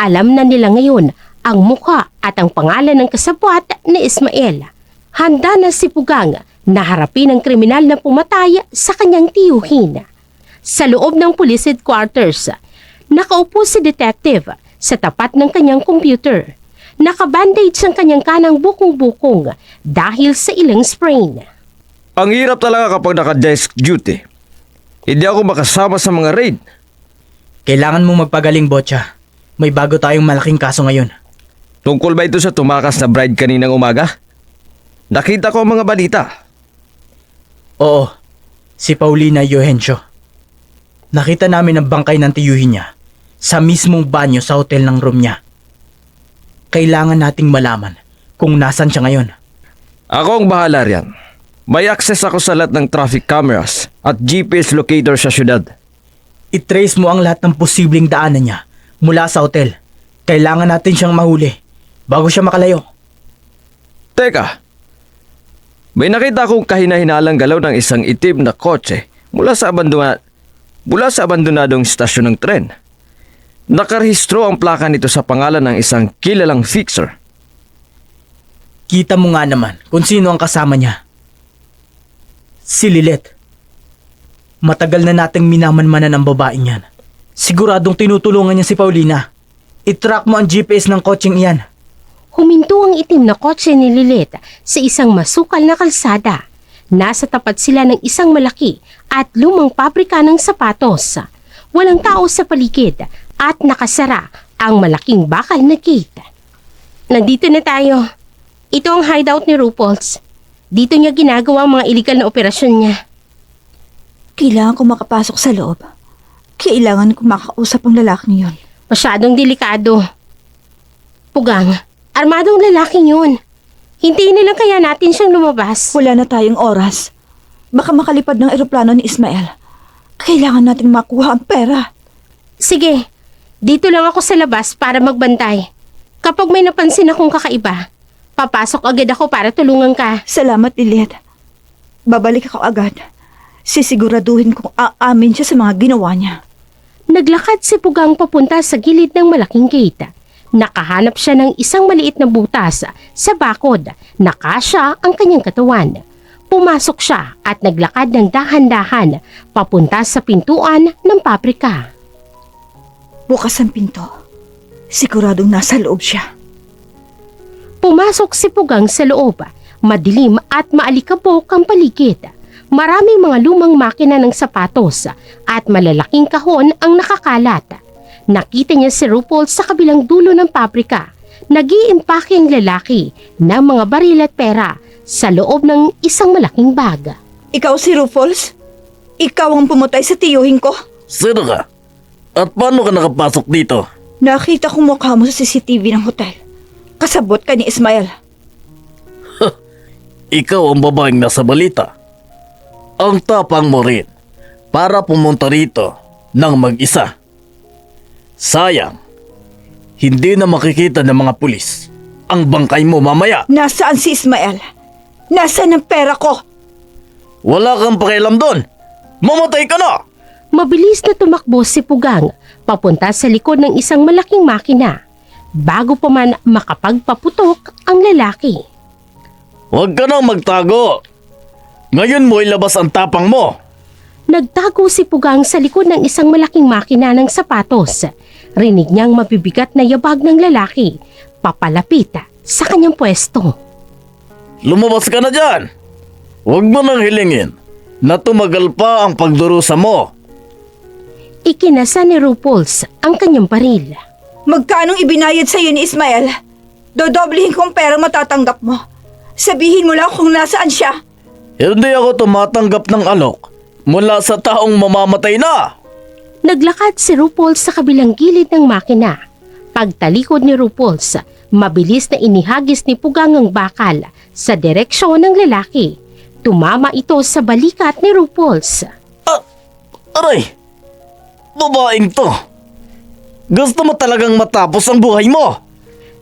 Alam na nila ngayon ang mukha at ang pangalan ng kasabwat ni Ismael. Handa na si Pugang na harapin ang kriminal na pumatay sa kanyang tiyuhin. Sa loob ng police headquarters, nakaupo si detective sa tapat ng kanyang computer. Nakabandage ang kanyang kanang bukong-bukong dahil sa ilang sprain. Ang hirap talaga kapag naka-desk duty. Hindi ako makasama sa mga raid. Kailangan mong magpagaling, Botcha. May bago tayong malaking kaso ngayon. Tungkol ba ito sa tumakas na bride kaninang umaga? Nakita ko ang mga balita. Oo, si Paulina Yohencio. Nakita namin ang bangkay ng tiyuhin niya sa mismong banyo sa hotel ng room niya. Kailangan nating malaman kung nasan siya ngayon. Ako ang bahala riyan. May access ako sa lahat ng traffic cameras at GPS locator sa syudad. I-trace mo ang lahat ng posibleng daanan niya mula sa hotel. Kailangan natin siyang mahuli bago siya makalayo. Teka, may nakita akong kahina-hinalang galaw ng isang itim na kotse mula sa abandonadong istasyon ng tren. Nakarehistro ang plaka nito sa pangalan ng isang kilalang fixer. Kita mo nga naman kung sino ang kasama niya. Si Lilet. Matagal na nating minamanmanan ang babaeng yan. Siguradong tinutulungan niya si Paulina. I-track mo ang GPS ng kotseng iyan. Huminto ang itim na kotse ni Lilet sa isang masukal na kalsada. Nasa tapat sila ng isang malaki at lumang pabrika ng sapatos. Walang tao sa paligid at nakasara ang malaking bakal na gate. Nandito na tayo. Ito ang hideout ni Rupol's. Dito niya ginagawa ang mga illegal na operasyon niya. Kailangan ko makapasok sa loob. Kailangan ko makausap ang lalaking yun. Masyadong delikado. Pugang, armadong lalaking yun. Hintayin na lang kaya natin siyang lumabas. Wala na tayong oras. Baka makalipad ng eroplano ni Ismael. Kailangan natin makuha ang pera. Sige, dito lang ako sa labas para magbantay. Kapag may napansin akong kakaiba, papasok agad ako para tulungan ka. Salamat, Lilet. Babalik ako agad. Sisiguraduhin kong aamin siya sa mga ginawa niya. Naglakad si Pugang papunta sa gilid ng malaking gate. Nakahanap siya ng isang maliit na butas sa bakod na kasya ang kanyang katawan. Pumasok siya at naglakad ng dahan-dahan papunta sa pintuan ng pabrika. Bukas ang pinto. Siguradong nasa loob siya. Pumasok si Pugang sa loob. Madilim at maalikabok ang paligid. Maraming mga lumang makina ng sapatos at malalaking kahon ang nakakalat. Nakita niya si Rupol sa kabilang dulo ng pabrika. Nag-iimpake ang lalaki ng mga baril at pera sa loob ng isang malaking bag. Ikaw si Rufus? Ikaw ang pumatay sa tiyuhin ko? Sino ka? At paano ka nakapasok dito? Nakita ko mukha mo sa CCTV ng hotel. Kasabot ka ni Ismael. Ikaw ang babaeng nasa balita. Ang tapang mo rin para pumunta rito ng mag-isa. Sayang, hindi na makikita ng mga pulis ang bangkay mo mamaya. Nasaan si Ismael? Nasaan ang pera ko? Wala kang pakialam doon. Mamatay ka na! Mabilis na tumakbo si Pugang papunta sa likod ng isang malaking makina bago pa man makapagpaputok ang lalaki. Huwag ka nang magtago. Ngayon mo ilabas ang tapang mo. Nagtago si Pugang sa likod ng isang malaking makina ng sapatos. Rinig niyang mabibigat na yabag ng lalaki papalapit sa kanyang pwesto. Lumabas ka na dyan. Huwag mo nang hilingin na tumagal pa ang pagdurusa mo. Ikinasa ni Rupols ang kanyang baril. Magkanong ibinayad sa'yo ni Ismael? Dodoblihin kong pera matatanggap mo. Sabihin mo lang kung nasaan siya. Hindi ako tumatanggap ng alok mula sa taong mamamatay na. Naglakad si Rupols sa kabilang gilid ng makina. Pagtalikod ni Rupols, mabilis na inihagis ni Pugang ang bakal sa direksyon ng lalaki. Tumama ito sa balikat ni Rupols. Aray! Babaeng to! Gusto mo talagang matapos ang buhay mo?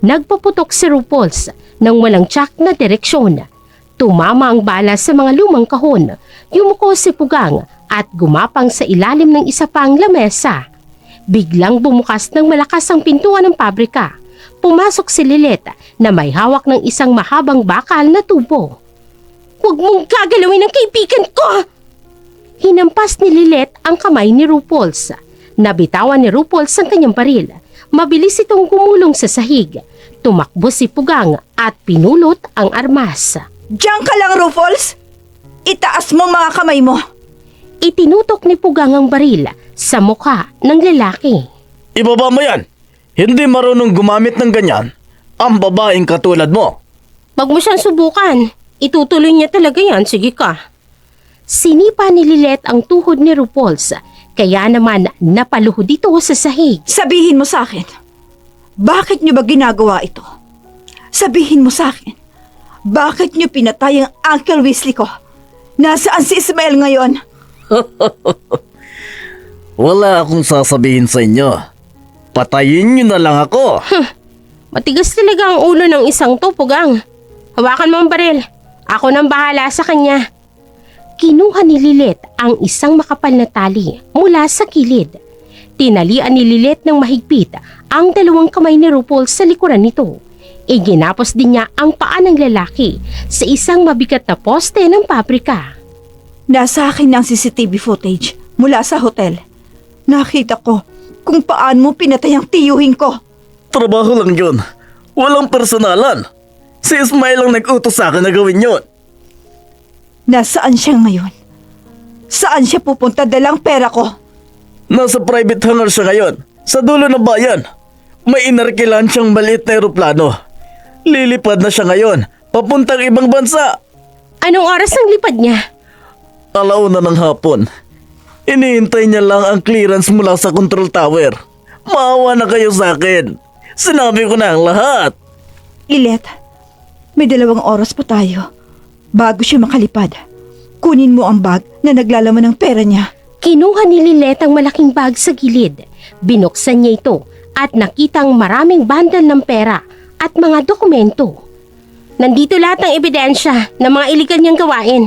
Nagpaputok si Rupols ng walang tsak na direksyon. Tumama ang bala sa mga lumang kahon. Yumuko si Pugang at gumapang sa ilalim ng isa pang lamesa. Biglang bumukas ng malakas ang pintuan ng pabrika. Pumasok si Lilet na may hawak ng isang mahabang bakal na tubo. "Huwag mong gagalawin ang kaibigan ko!" Hinampas ni Lilet ang kamay ni Rupols. Nabitawan ni Rupols ang kanyang baril. Mabilis itong gumulong sa sahig. Tumakbo si Pugang at pinulot ang armas. Diyan ka lang, Ruffles! Itaas mo mga kamay mo! Itinutok ni Pugang ang baril sa mukha ng lalaki. Ibaba mo yan! Hindi marunong gumamit ng ganyan ang babaeng katulad mo. Wag mo siyang subukan. Itutuloy niya talaga yan. Sige ka. Sinipa ni Lilet ang tuhod ni Rupols. Kaya naman napaluhod ito sa sahig. Sabihin mo sa akin, bakit niyo ba ginagawa ito? Sabihin mo sa akin, bakit niyo pinatay ang Uncle Weasley ko? Nasaan si Ismael ngayon? Wala akong sasabihin sa inyo. Patayin niyo na lang ako. Matigas talaga ang ulo ng isang to, Pugang. Hawakan mo ang baril. Ako nang bahala sa kanya. Kinuha ni Lilet ang isang makapal na tali mula sa kilid. Tinalian ni Lilet ng mahigpit ang dalawang kamay ni Rupols sa likuran nito. Iginapos din niya ang paa ng lalaki sa isang mabigat na poste ng pabrika. Nasa akin ang CCTV footage mula sa hotel. Nakita ko kung paano mo pinatay ang tiyuhin ko. Trabaho lang yun. Walang personalan. Si Ismael ang nag-utos sa akin na gawin yun. Nasaan siya ngayon? Saan siya pupunta dalang pera ko? Nasa private hangar siya ngayon. Sa dulo ng bayan. May inarkilan siyang maliit na eroplano. Lilipad na siya ngayon. Papuntang ibang bansa. Anong oras ang lipad niya? 1:00 ng hapon. Iniintay niya lang ang clearance mula sa control tower. Maawa na kayo sa akin. Sinabi ko na ang lahat. Lilet, may 2 oras pa tayo bago siya makalipad. Kunin mo ang bag na naglalaman ng pera niya. Kinuha ni Lilet ang malaking bag sa gilid. Binuksan niya ito at nakitang maraming bandal ng pera at mga dokumento. Nandito lahat ng ebidensya ng mga iligal niyang gawain.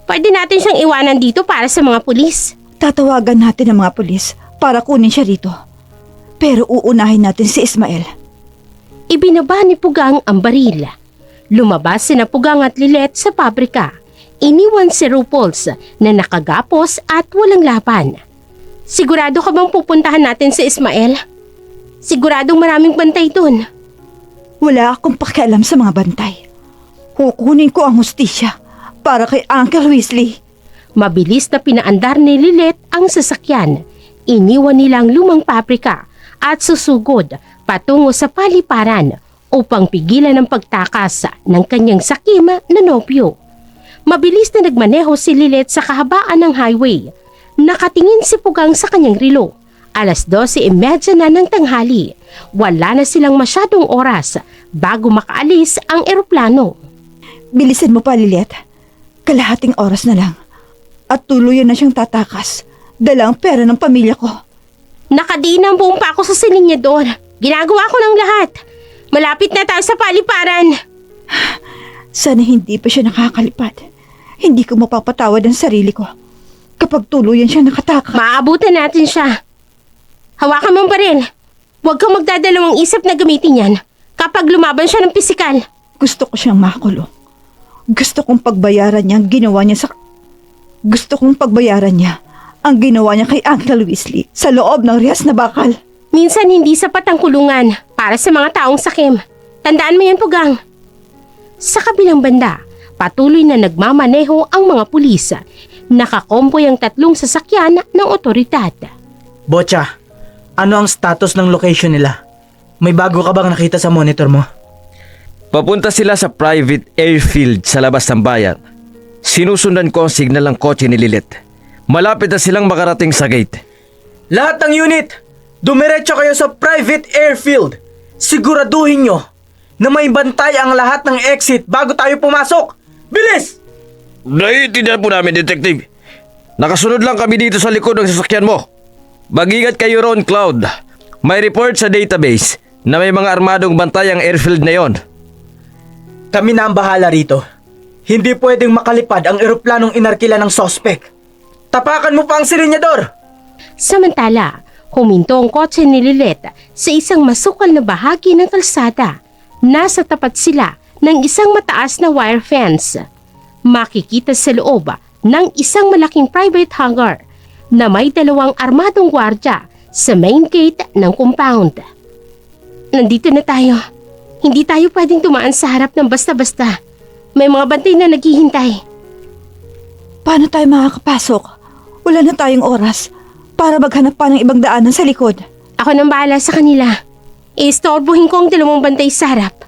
Pwede natin siyang iwanan dito para sa mga pulis. Tatawagan natin ang mga pulis para kunin siya rito. Pero uunahin natin si Ismael. Ibinaba ni Pugang ang baril. Lumabas sina Pugang at Lilet sa pabrika. Iniwan si Rupols na nakagapos at walang laban. Sigurado ka bang pupuntahan natin si Ismael? Siguradong maraming bantay dun. Wala akong pakialam sa mga bantay. Kukunin ko ang hustisya para kay Uncle Weasley. Mabilis na pinaandar ni Lilet ang sasakyan. Iniwan nilang lumang pabrika at susugod patungo sa paliparan upang pigilan ang pagtakas ng kanyang sakim na nobyo. Mabilis na nagmaneho si Lilet sa kahabaan ng highway. Nakatingin si Pugang sa kanyang relo. 12:30 na ng tanghali. Wala na silang masyadong oras bago makaalis ang eroplano. Bilisan mo pa, Lilet. Kalahating oras na lang. At tuluyan na siyang tatakas. Dala ang pera ng pamilya ko. Nakadiin ang buong pa ako sa siling niya doon. Ginagawa ko ng lahat. Malapit na tayo sa paliparan. Sana hindi pa siya nakakalipad. Hindi ko mapapatawad ang sarili ko kapag tuluyan siya nakatakas. Maabutan natin siya. Hawakan mo ang baril. Huwag kang magdadalawang isip na gamitin yan kapag lumaban siya ng pisikal. Gusto ko siyang makulong. Gusto kong pagbayaran niya ang ginawa niya ang ginawa niya kay Uncle Weasley sa loob ng rihas na bakal. Minsan hindi sapat ang kulungan para sa mga taong sakim. Tandaan mo yan, Pugang. Sa kabilang banda, patuloy na nagmamaneho ang mga pulis. Nakakomboy ang 3 sasakyan ng otoridad. Bocha, ano ang status ng location nila? May bago ka bang nakita sa monitor mo? Papunta sila sa private airfield sa labas ng bayan. Sinusundan ko ang signal ng kotse ni Lilet. Malapit na silang makarating sa gate. Lahat ng unit, dumiretso kayo sa private airfield. Siguraduhin nyo na may bantay ang lahat ng exit bago tayo pumasok. Bilis! Naiintindihan po namin, Detective. Nakasunod lang kami dito sa likod ng sasakyan mo. Mag-ingat kayo roon, Cloud. May report sa database na may mga armadong bantay ang airfield na yon. Kami na ang bahala rito. Hindi pwedeng makalipad ang eroplanong inarkila ng sospek. Tapakan mo pa ang silinyador! Samantala, huminto ang kotse ni Lilith sa isang masukal na bahagi ng kalsada. Nasa tapat sila ng isang mataas na wire fence. Makikita sa loob ng isang malaking private hangar na may 2 armadong gwardya sa main gate ng compound. Nandito na tayo. Hindi tayo pwedeng dumaan sa harap ng basta-basta. May mga bantay na naghihintay. Paano tayo makakapasok? Wala na tayong oras para maghanap pa ng ibang daanan sa likod. Ako nang bahala sa kanila. Iistorbohin ko ang 2 bantay sa harap.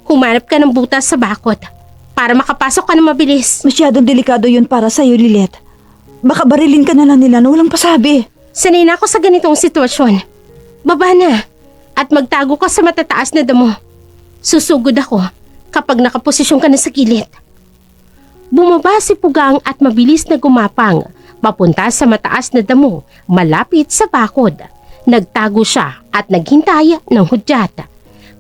Humanap ka ng butas sa bakod para makapasok ka na mabilis. Masyadong delikado yun para sa'yo, Lilith. Baka barilin ka na lang nila na walang pasabi. Sanay na ako sa ganitong sitwasyon. Baba na at magtago ka sa matataas na damo. Susugod ako kapag nakaposisyon ka na sa gilid. Bumaba si Pugang at mabilis na gumapang papunta sa mataas na damo malapit sa bakod. Nagtago siya at naghintay ng hudyat.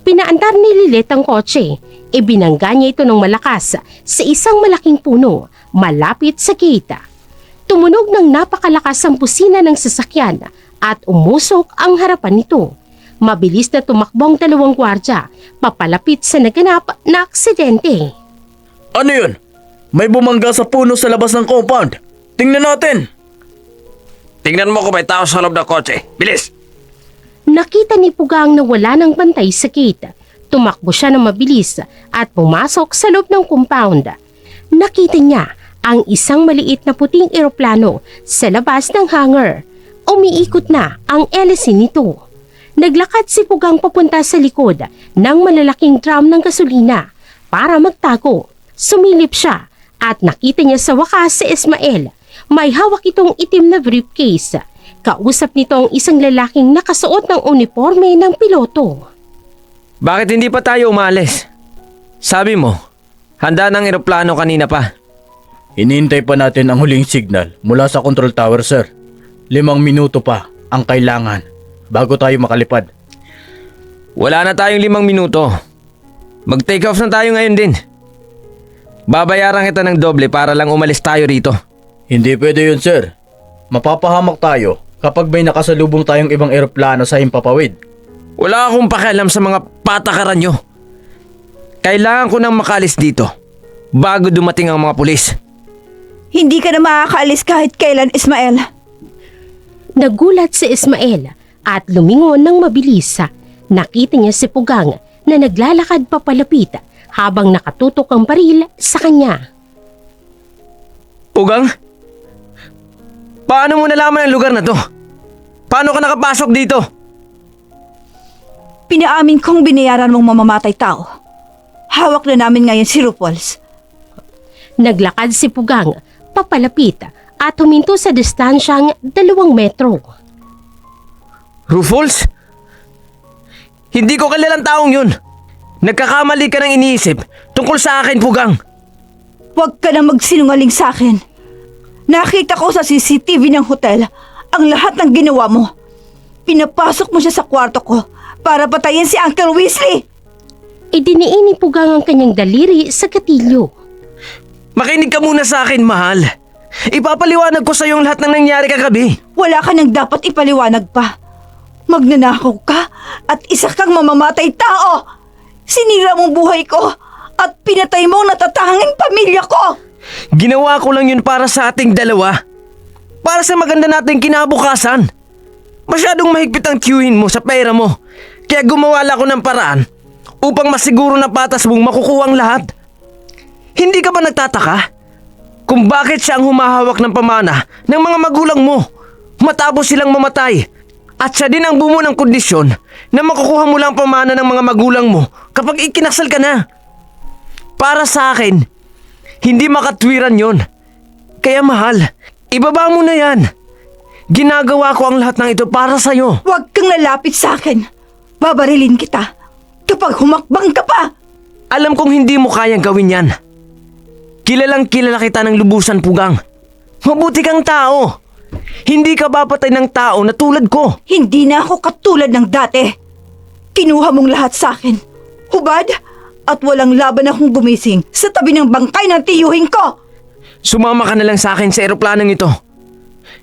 Pinaandar ni Lilith ang kotse. Ibinangga niya ito ng malakas sa isang malaking puno malapit sa gate. Tumunog ng napakalakas ang busina ng sasakyan at umusok ang harapan nito. Mabilis na tumakbo ang 2 gwardya papalapit sa naganap na aksidente. Ano yun? May bumangga sa puno sa labas ng compound. Tingnan natin. Tingnan mo kung may tao sa loob ng kotse. Bilis! Nakita ni Pugang na wala ng bantay sa gate. Tumakbo siya ng mabilis at pumasok sa loob ng compound. Nakita niya ang isang maliit na puting eroplano sa labas ng hangar. Umiikot na ang hélice nito. Naglakad si Pugang papunta sa likod ng malalaking drum ng gasolina para magtago. Sumilip siya at nakita niya sa wakas si Ismael. May hawak itong itim na briefcase. Kausap nito ang isang lalaking nakasuot ng uniforme ng piloto. Bakit hindi pa tayo umalis? Sabi mo, handa ng eroplano kanina pa. Hinihintay pa natin ang huling signal mula sa control tower, sir. 5 minuto pa ang kailangan bago tayo makalipad. Wala na tayong 5 minuto. Mag-take off na tayo ngayon din. Babayaran kita ng doble para lang umalis tayo rito. Hindi pwede yun, sir. Mapapahamak tayo kapag may nakasalubong tayong ibang eroplano sa himpapawid. Wala akong pakialam sa mga patakaran nyo. Kailangan ko nang makalis dito bago dumating ang mga pulis. Hindi ka na makakaalis kahit kailan, Ismael. Nagulat si Ismael at lumingon ng mabilis. Nakita niya si Pugang na naglalakad papalapit habang nakatutok ang baril sa kanya. Pugang? Paano mo nalaman ang lugar na to? Paano ka nakapasok dito? Pinaamin kong binayaran mong mamamatay tao. Hawak na namin ngayon si Ruffles. Naglakad si Pugang papalapit at huminto sa distansyang 2 metro. Ruffles? Hindi ko kilalang taong yun. Nagkakamali ka ng iniisip tungkol sa akin, Pugang. Huwag ka na magsinungaling sa akin. Nakita ko sa CCTV ng hotel ang lahat ng ginawa mo. Pinapasok mo siya sa kwarto ko para patayin si Uncle Weasley. Idiniin ni Pugang ang kanyang daliri sa gatilyo. Makinig ka muna sa akin, mahal. Ipapaliwanag ko sa iyo ang lahat ng nangyari kagabi. Wala ka nang dapat ipaliwanag pa. Magnanakaw ka at isa kang mamamatay tao. Sinira mong buhay ko at pinatay mo ang natatanging pamilya ko. Ginawa ko lang yun para sa ating dalawa. Para sa maganda nating kinabukasan. Masyadong mahigpit ang tiyuhin mo sa pera mo. Kaya gumawa lang ako ng paraan upang masiguro na patas mong makukuha ang lahat. Hindi ka ba nagtataka kung bakit siya ang humahawak ng pamana ng mga magulang mo matapos silang mamatay? At siya din ang bumuo ng kondisyon na makukuha mo lang pamana ng mga magulang mo kapag ikinasal ka na. Para sa akin, hindi makatwiran yon. Kaya mahal, ibaba mo na yan. Ginagawa ko ang lahat ng ito para sa'yo. Huwag kang lalapit sa akin. Babarilin kita kapag humakbang ka pa. Alam kong hindi mo kayang gawin yan. Kilalang kilala kita ng lubusan, Pugang. Mabuti kang tao. Hindi ka papatay ng tao na tulad ko. Hindi na ako katulad ng dati. Kinuha mong lahat sa akin. Hubad at walang laban akong gumising sa tabi ng bangkay ng tiyuhin ko. Sumama ka na lang sa akin sa eroplanong ito.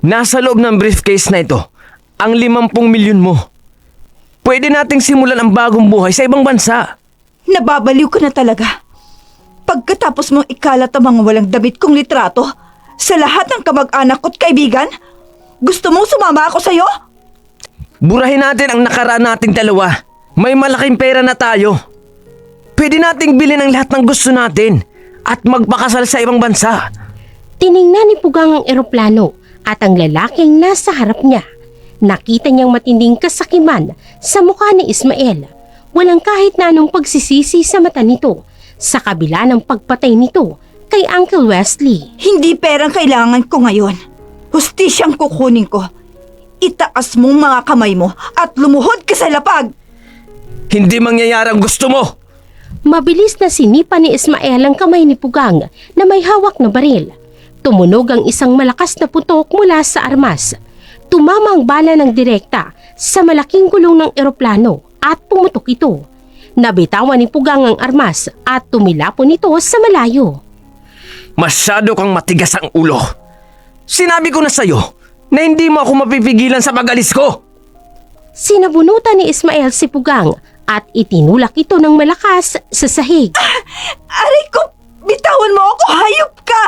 Nasa loob ng briefcase na ito ang 50 milyon mo. Pwede nating simulan ang bagong buhay sa ibang bansa. Nababaliw ko na talaga. Pagkatapos mong ikalat ang mga walang damit kong litrato sa lahat ng kamag-anak ko't kaibigan, gusto mong sumama ako sa'yo? Burahin natin ang nakaraan nating dalawa. May malaking pera na tayo. Pwede nating bilhin ang lahat ng gusto natin at magpakasal sa ibang bansa. Tiningnan ni Pugang ang eroplano at ang lalaking nasa harap niya. Nakita niyang matinding kasakiman sa mukha ni Ismael. Walang kahit na anong pagsisisi sa mata nito sa kabila ng pagpatay nito kay Uncle Wesley. Hindi perang kailangan ko ngayon. Hustisyang kukunin ko. Itaas mong mga kamay mo at lumuhod ka sa lapag. Hindi mangyayari ang gusto mo. Mabilis na sinipa ni Ismael ang kamay ni Pugang na may hawak na baril. Tumunog ang isang malakas na putok mula sa armas. Tumama ang bala ng direkta sa malaking gulong ng eroplano at pumutok ito. Nabitawan ni Pugang ang armas at tumilapon ito sa malayo. Masyado kang matigas ang ulo. Sinabi ko na sa'yo na hindi mo ako mapipigilan sa pag-alis ko. Sinabunutan ni Ismael si Pugang at itinulak ito ng malakas sa sahig. Aray ko, bitawan mo ako, hayop ka!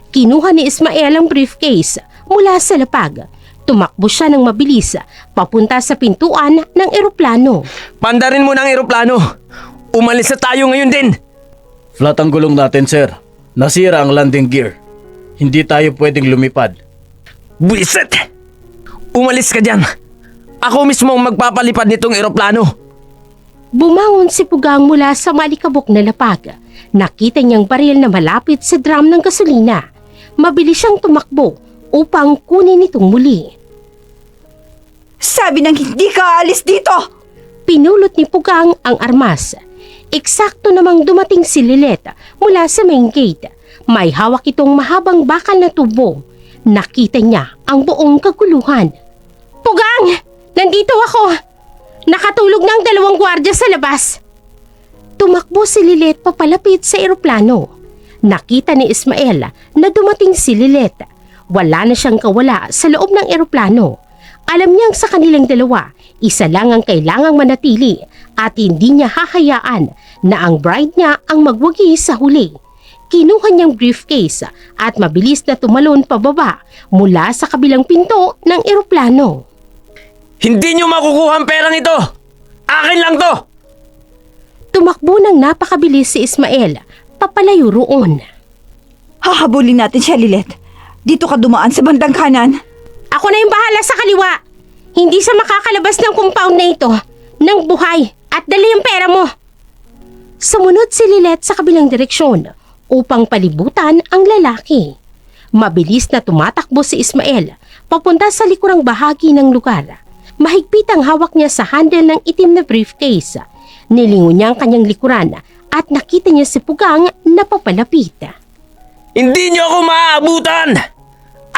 Kinuha ni Ismael ang briefcase mula sa lapag. Tumakbo siya ng mabilis papunta sa pintuan ng eroplano. Pandarin mo na ang eroplano. Umalis na tayo ngayon din. Flat ang gulong natin, sir. Nasira ang landing gear. Hindi tayo pwedeng lumipad. Buisit! Umalis ka dyan. Ako mismo ang magpapalipad nitong eroplano. Bumangon si Pugang mula sa malikabok na lapag. Nakita niyang baril na malapit sa drum ng gasolina. Mabilis siyang tumakbo upang kunin itong muli. Sabi nang hindi ka aalis dito! Pinulot ni Pugang ang armas. Eksakto namang dumating si Lilet mula sa main gate. May hawak itong mahabang bakal na tubo. Nakita niya ang buong kaguluhan. Pugang! Nandito ako! Nakatulog ng 2 gwardya sa labas. Tumakbo si Lilet papalapit sa eroplano. Nakita ni Ismael na dumating si Lilet. Wala na siyang kawala sa loob ng eroplano. Alam niyang sa kanilang dalawa, isa lang ang kailangang manatili at hindi niya hahayaan na ang bride niya ang magwagi sa huli. Kinuha niyang briefcase at mabilis na tumalon pababa mula sa kabilang pinto ng eroplano. Hindi niyo makukuha ang perang ito! Akin lang to! Tumakbo ng napakabilis si Ismael, papalayo roon. Hahabulin natin siya, Lilet. Dito ka dumaan sa bandang kanan. Ako na yung bahala sa kaliwa. Hindi siya makakalabas ng compound na ito, ng buhay at dala yung pera mo. Sumunod si Lilet sa kabilang direksyon upang palibutan ang lalaki. Mabilis na tumatakbo si Ismael papunta sa likurang bahagi ng lugar. Mahigpit ang hawak niya sa handle ng itim na briefcase. Nilingon niya ang kanyang likuran at nakita niya si Pugang na papalapit. Hindi niyo ako maaabutan!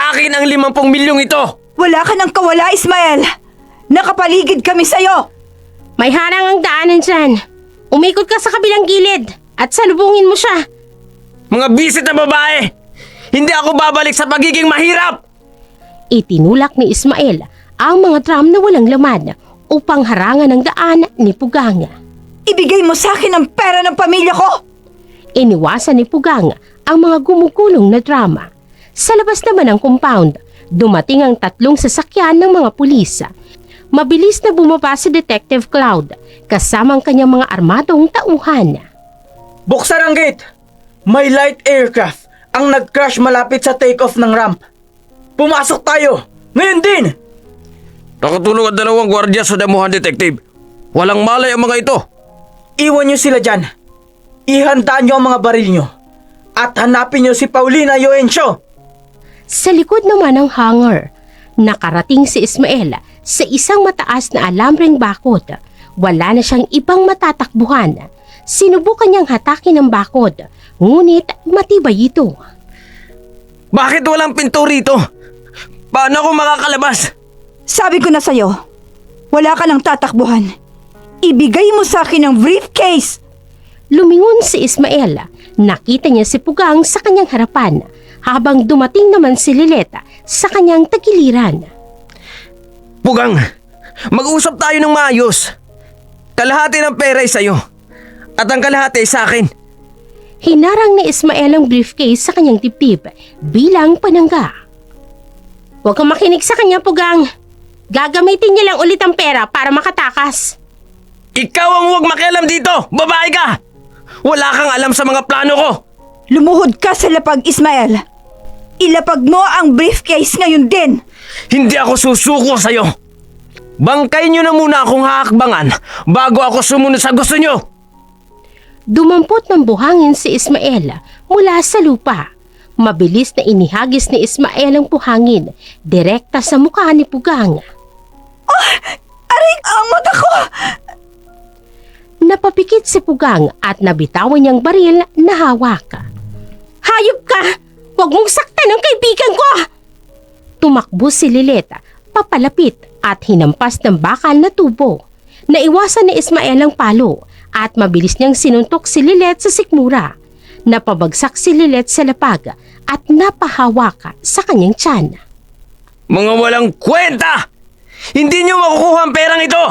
Akin ang 50 milyong ito! Wala ka ng kawala, Ismael! Nakapaligid kami sa'yo! May harang ang daanan dyan. Umikot ka sa kabilang gilid at salubungin mo siya. Mga bisit na babae! Hindi ako babalik sa pagiging mahirap! Itinulak ni Ismael ang mga drum na walang laman upang harangan ang daan ni Pugang. Ibigay mo sa akin ang pera ng pamilya ko! Iniwasan ni Pugang ang mga gumugulong na drama. Sa labas naman ng compound, dumating ang 3 sasakyan ng mga pulis. Mabilis na bumaba si Detective Cloud kasama ang kanyang mga armadong tauhan. Buksan ang gate! May light aircraft ang nag-crash malapit sa take-off ng ramp. Pumasok tayo! Ngayon din! Nakatulong ang 2 gwardiya sa damuhan, Detective. Walang malay ang mga ito. Iwan nyo sila dyan. Ihandaan nyo ang mga baril nyo. At hanapin nyo si Paulina Yoencio. Sa likod naman ng hangar, nakarating si Ismael sa isang mataas na alambreng bakod. Wala na siyang ibang matatakbuhan. Sinubukan niyang hatakin ang bakod, ngunit matibay ito. Bakit walang pinto rito? Paano ako makakalabas? Sabi ko na sa'yo, wala ka ng tatakbuhan. Ibigay mo sa akin ang briefcase! Lumingon si Ismael. Nakita niya si Pugang sa kanyang harapan habang dumating naman si Lileta sa kanyang tagiliran. Pugang, mag-usap tayo ng maayos. Kalahati ng pera ay sa'yo. At ang kalahati ay sa akin. Hinarang ni Ismael ang briefcase sa kanyang dibdib bilang panangga. Huwag kang makinig sa kanya, Pugang. Gagamitin niya lang ulit ang pera para makatakas. Ikaw ang huwag makialam dito! Babae ka! Wala kang alam sa mga plano ko! Lumuhod ka sa lapag, Ismael! Ilapag mo ang briefcase ngayon din! Hindi ako susuko sa'yo! Bangkay niyo na muna akong haakbangan bago ako sumunod sa gusto niyo! Dumampot ng buhangin si Ismael mula sa lupa. Mabilis na inihagis ni Ismael ang buhangin direkta sa mukha ni Pugang. Aray, amot ako! Napapikit si Pugang at nabitawan niyang baril na hawak. Hayop ka! Huwag mong saktan ang kaibigan ko! Tumakbo si Lileta, papalapit at hinampas ng bakal na tubo. Naiwasan ni Ismael ang palo at mabilis niyang sinuntok si Lilet sa sikmura. Napabagsak si Lilet sa lapag at napahawak sa kanyang tiyan. Mga walang kwenta! Hindi niyo makukuha ang perang ito!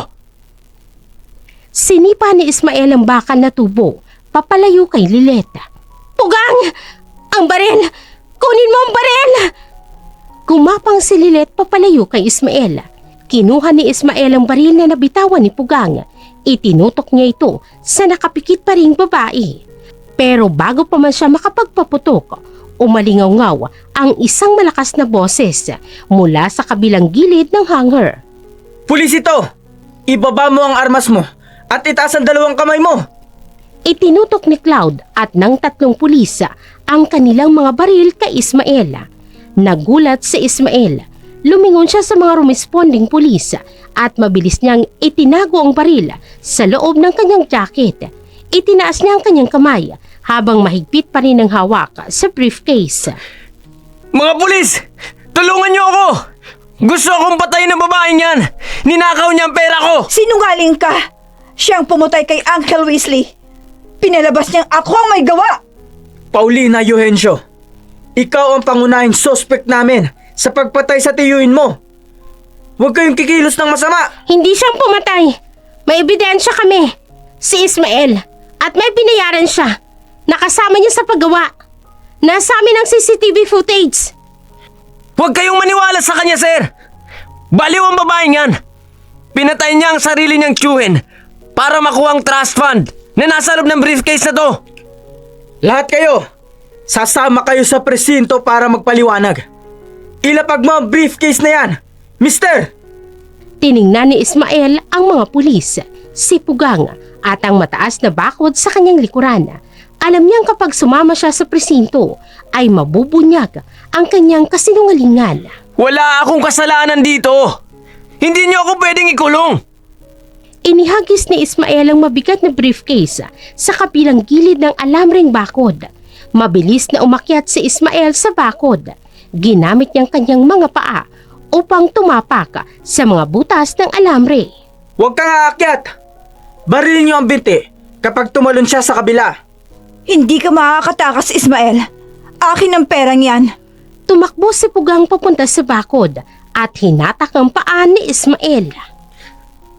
Sinipa ni Ismael ang bakal na tubo, papalayo kay Lileta. Pugang! Ang baril! Kunin mo ang baril! Gumapang si Lilet papalayo kay Ismael. Kinuha ni Ismael ang baril na nabitawan ni Pugang. Itinutok niya ito sa nakapikit pa ring babae. Pero bago pa man siya makapagpaputok, umalingaw-ngaw ang isang malakas na boses mula sa kabilang gilid ng hangar. Pulis ito! Ibaba mo ang armas mo at itaas ang dalawang kamay mo! Itinutok ni Cloud at ng 3 pulis ang kanilang mga baril kay Ismael. Nagulat si Ismael. Lumingon siya sa mga rumesponding pulis at mabilis niyang itinago ang baril sa loob ng kanyang jacket. Itinaas niya ang kanyang kamay habang mahigpit pa rin ang hawak sa briefcase. Mga pulis! Tulungan niyo ako! Gusto akong patayin ng babaeng yan! Ninakaw niya ang pera ko! Sinungaling ka! Siyang pumutay kay Uncle Weasley! Pinalabas niyang ako ang may gawa! Paulina Eugenio, ikaw ang pangunahing suspect namin sa pagpatay sa tiyuhin mo. Huwag kayong kikilos ng masama! Hindi siyang pumatay. May ebidensya kami. Si Ismael. At may binayaran siya. Nakasama niya sa paggawa. Nasa amin ang CCTV footage. Huwag kayong maniwala sa kanya, sir! Baliw ang babaeng yan! Pinatay niya ang sarili niyang tiyuhin para makuha ang trust fund na nasa loob ng briefcase na to! Lahat kayo, sasama kayo sa presinto para magpaliwanag. Ilapag mo ang briefcase na yan, mister! Tiningnan ni Ismael ang mga pulis, si Pugang at ang mataas na bakod sa kanyang likuran. Alam niyang kapag sumama siya sa presinto ay mabubunyag ang kanyang kasinungalingan. Wala akong kasalanan dito! Hindi niyo ako pwedeng ikulong! Inihagis ni Ismael ang mabigat na briefcase sa kabilang gilid ng alamreng bakod. Mabilis na umakyat si Ismael sa bakod. Ginamit niyang kanyang mga paa upang tumapak sa mga butas ng alamre. Huwag kang aakyat! Barilin niyo ang binti kapag tumalon siya sa kabila. Hindi ka makakatakas, Ismael. Akin ang perang yan. Tumakbo si Pugang papunta sa bakod at hinatak ang paa ni Ismael.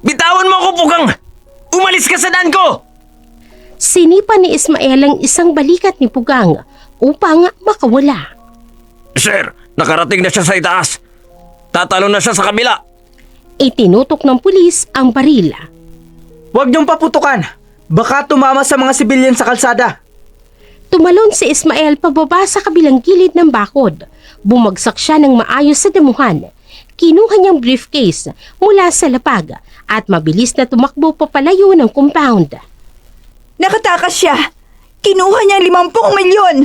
Bitawan mo ako, Pugang! Umalis ka sa daan ko! Sinipa ni Ismael ang isang balikat ni Pugang upang makawala. Sir, nakarating na siya sa itaas. Tatalo na siya sa kabila. Itinutok ng pulis ang baril. Huwag niyong paputukan. Baka tumama sa mga sibilyan sa kalsada. Tumalon si Ismael pababa sa kabilang gilid ng bakod. Bumagsak siya ng maayos sa damuhan. Kinuha niyang briefcase mula sa lapag at mabilis na tumakbo papalayo ng compound. Nakatakas siya. Kinuha niya 50 milyon.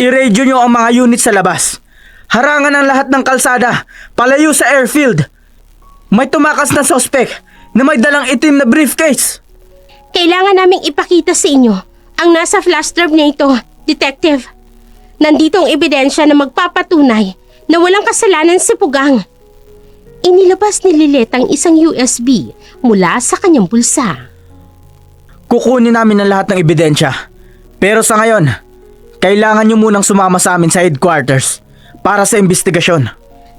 I-radio niyo ang mga unit sa labas. Harangan ang lahat ng kalsada. Palayo sa airfield. May tumakas na suspect na may dalang itim na briefcase. Kailangan naming ipakita sa inyo ang nasa flash drive na ito, Detective. Nandito ang ebidensya na magpapatunay na walang kasalanan si Pugang. Inilabas ni Lilet ang isang USB mula sa kanyang bulsa. Kukunin namin ang lahat ng ebidensya. Pero sa ngayon, kailangan nyo munang sumama sa amin sa headquarters para sa investigasyon.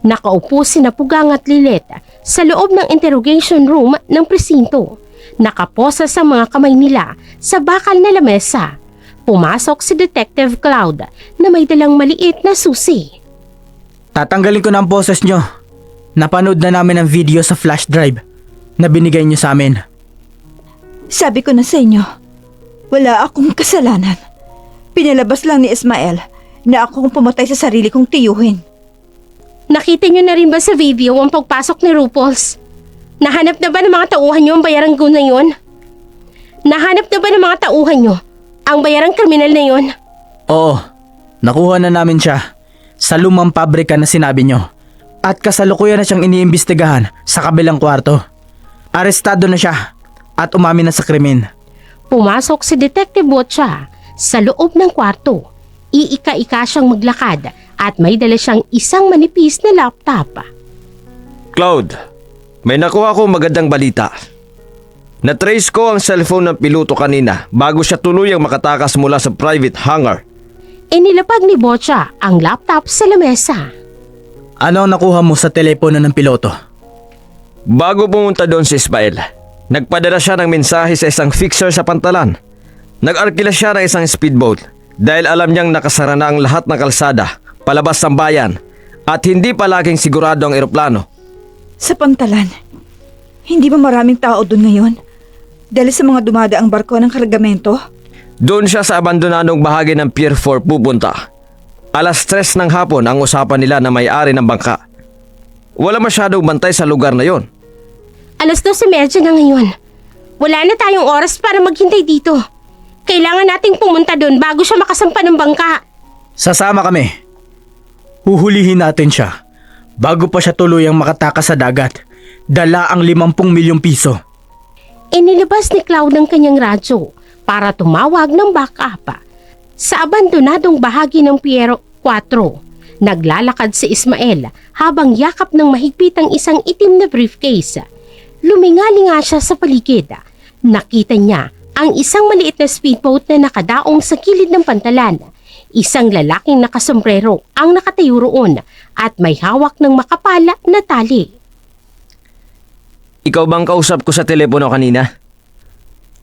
Nakaupo sina Pugang at Lilet sa loob ng interrogation room ng presinto. Nakaposa sa mga kamay nila sa bakal na lamesa. Pumasok si Detective Cloud na may dalang maliit na susi. Tatanggalin ko na ang boses nyo. Napanood na namin ang video sa flash drive na binigay nyo sa amin. Sabi ko na sa inyo, wala akong kasalanan. Pinalabas lang ni Ismael na ako ang pumatay sa sarili kong tiyuhin. Nakita niyo na rin ba sa video ang pagpasok ni Ruples? Nahanap na ba ng mga tauhan niyo ang bayarang goon na yun? Nahanap na ba ng mga tauhan niyo ang bayarang kriminal na yun? Oo, nakuha na namin siya sa lumang pabrika na sinabi nyo. At kasalukuyan na siyang iniimbestigahan sa kabilang kwarto. Arestado na siya at umamin na sa krimen. Pumasok si Detective Botcha sa loob ng kwarto. Iika-ika siyang maglakad at may dala siyang isang manipis na laptop. Cloud, may nakuha ko magandang balita. Na-trace ko ang cellphone ng piloto kanina bago siya tuluyang makatakas mula sa private hangar. Inilapag ni Botcha ang laptop sa lamesa. Ano ang nakuha mo sa telepono ng piloto? Bago pumunta doon si Ismael, nagpadala siya ng mensahe sa isang fixer sa pantalan. Nag-arkila siya ng isang speedboat dahil alam niyang nakasara na ang lahat ng kalsada palabas ng bayan at hindi palaging sigurado ang eroplano. Sa pantalan, hindi ba maraming tao doon ngayon? Dahil sa mga dumadaang barko ng kargamento? Doon siya sa abandonadong bahagi ng Pier 4 pupunta. 3:00 ng hapon ang usapan nila na may-ari ng bangka. Wala masyadong bantay sa lugar na yon. 2:30 na ngayon. Wala na tayong oras para maghintay dito. Kailangan nating pumunta doon bago siya makasampa ng bangka. Sasama kami. Huhulihin natin siya bago pa siya tuluyang makatakas sa dagat. Dala ang 50 milyong piso. Inilabas ni Cloud ang kanyang radyo para tumawag ng backup. Sa abandonadong bahagi ng Pier 4, naglalakad si Ismael habang yakap ng mahigpit ang isang itim na briefcase. Lumingali nga siya sa paligid. Nakita niya ang isang maliit na speedboat na nakadaong sa kilid ng pantalan. Isang lalaking nakasombrero ang nakatayo roon at may hawak ng makapal na tali. Ikaw bang kausap ko sa telepono kanina?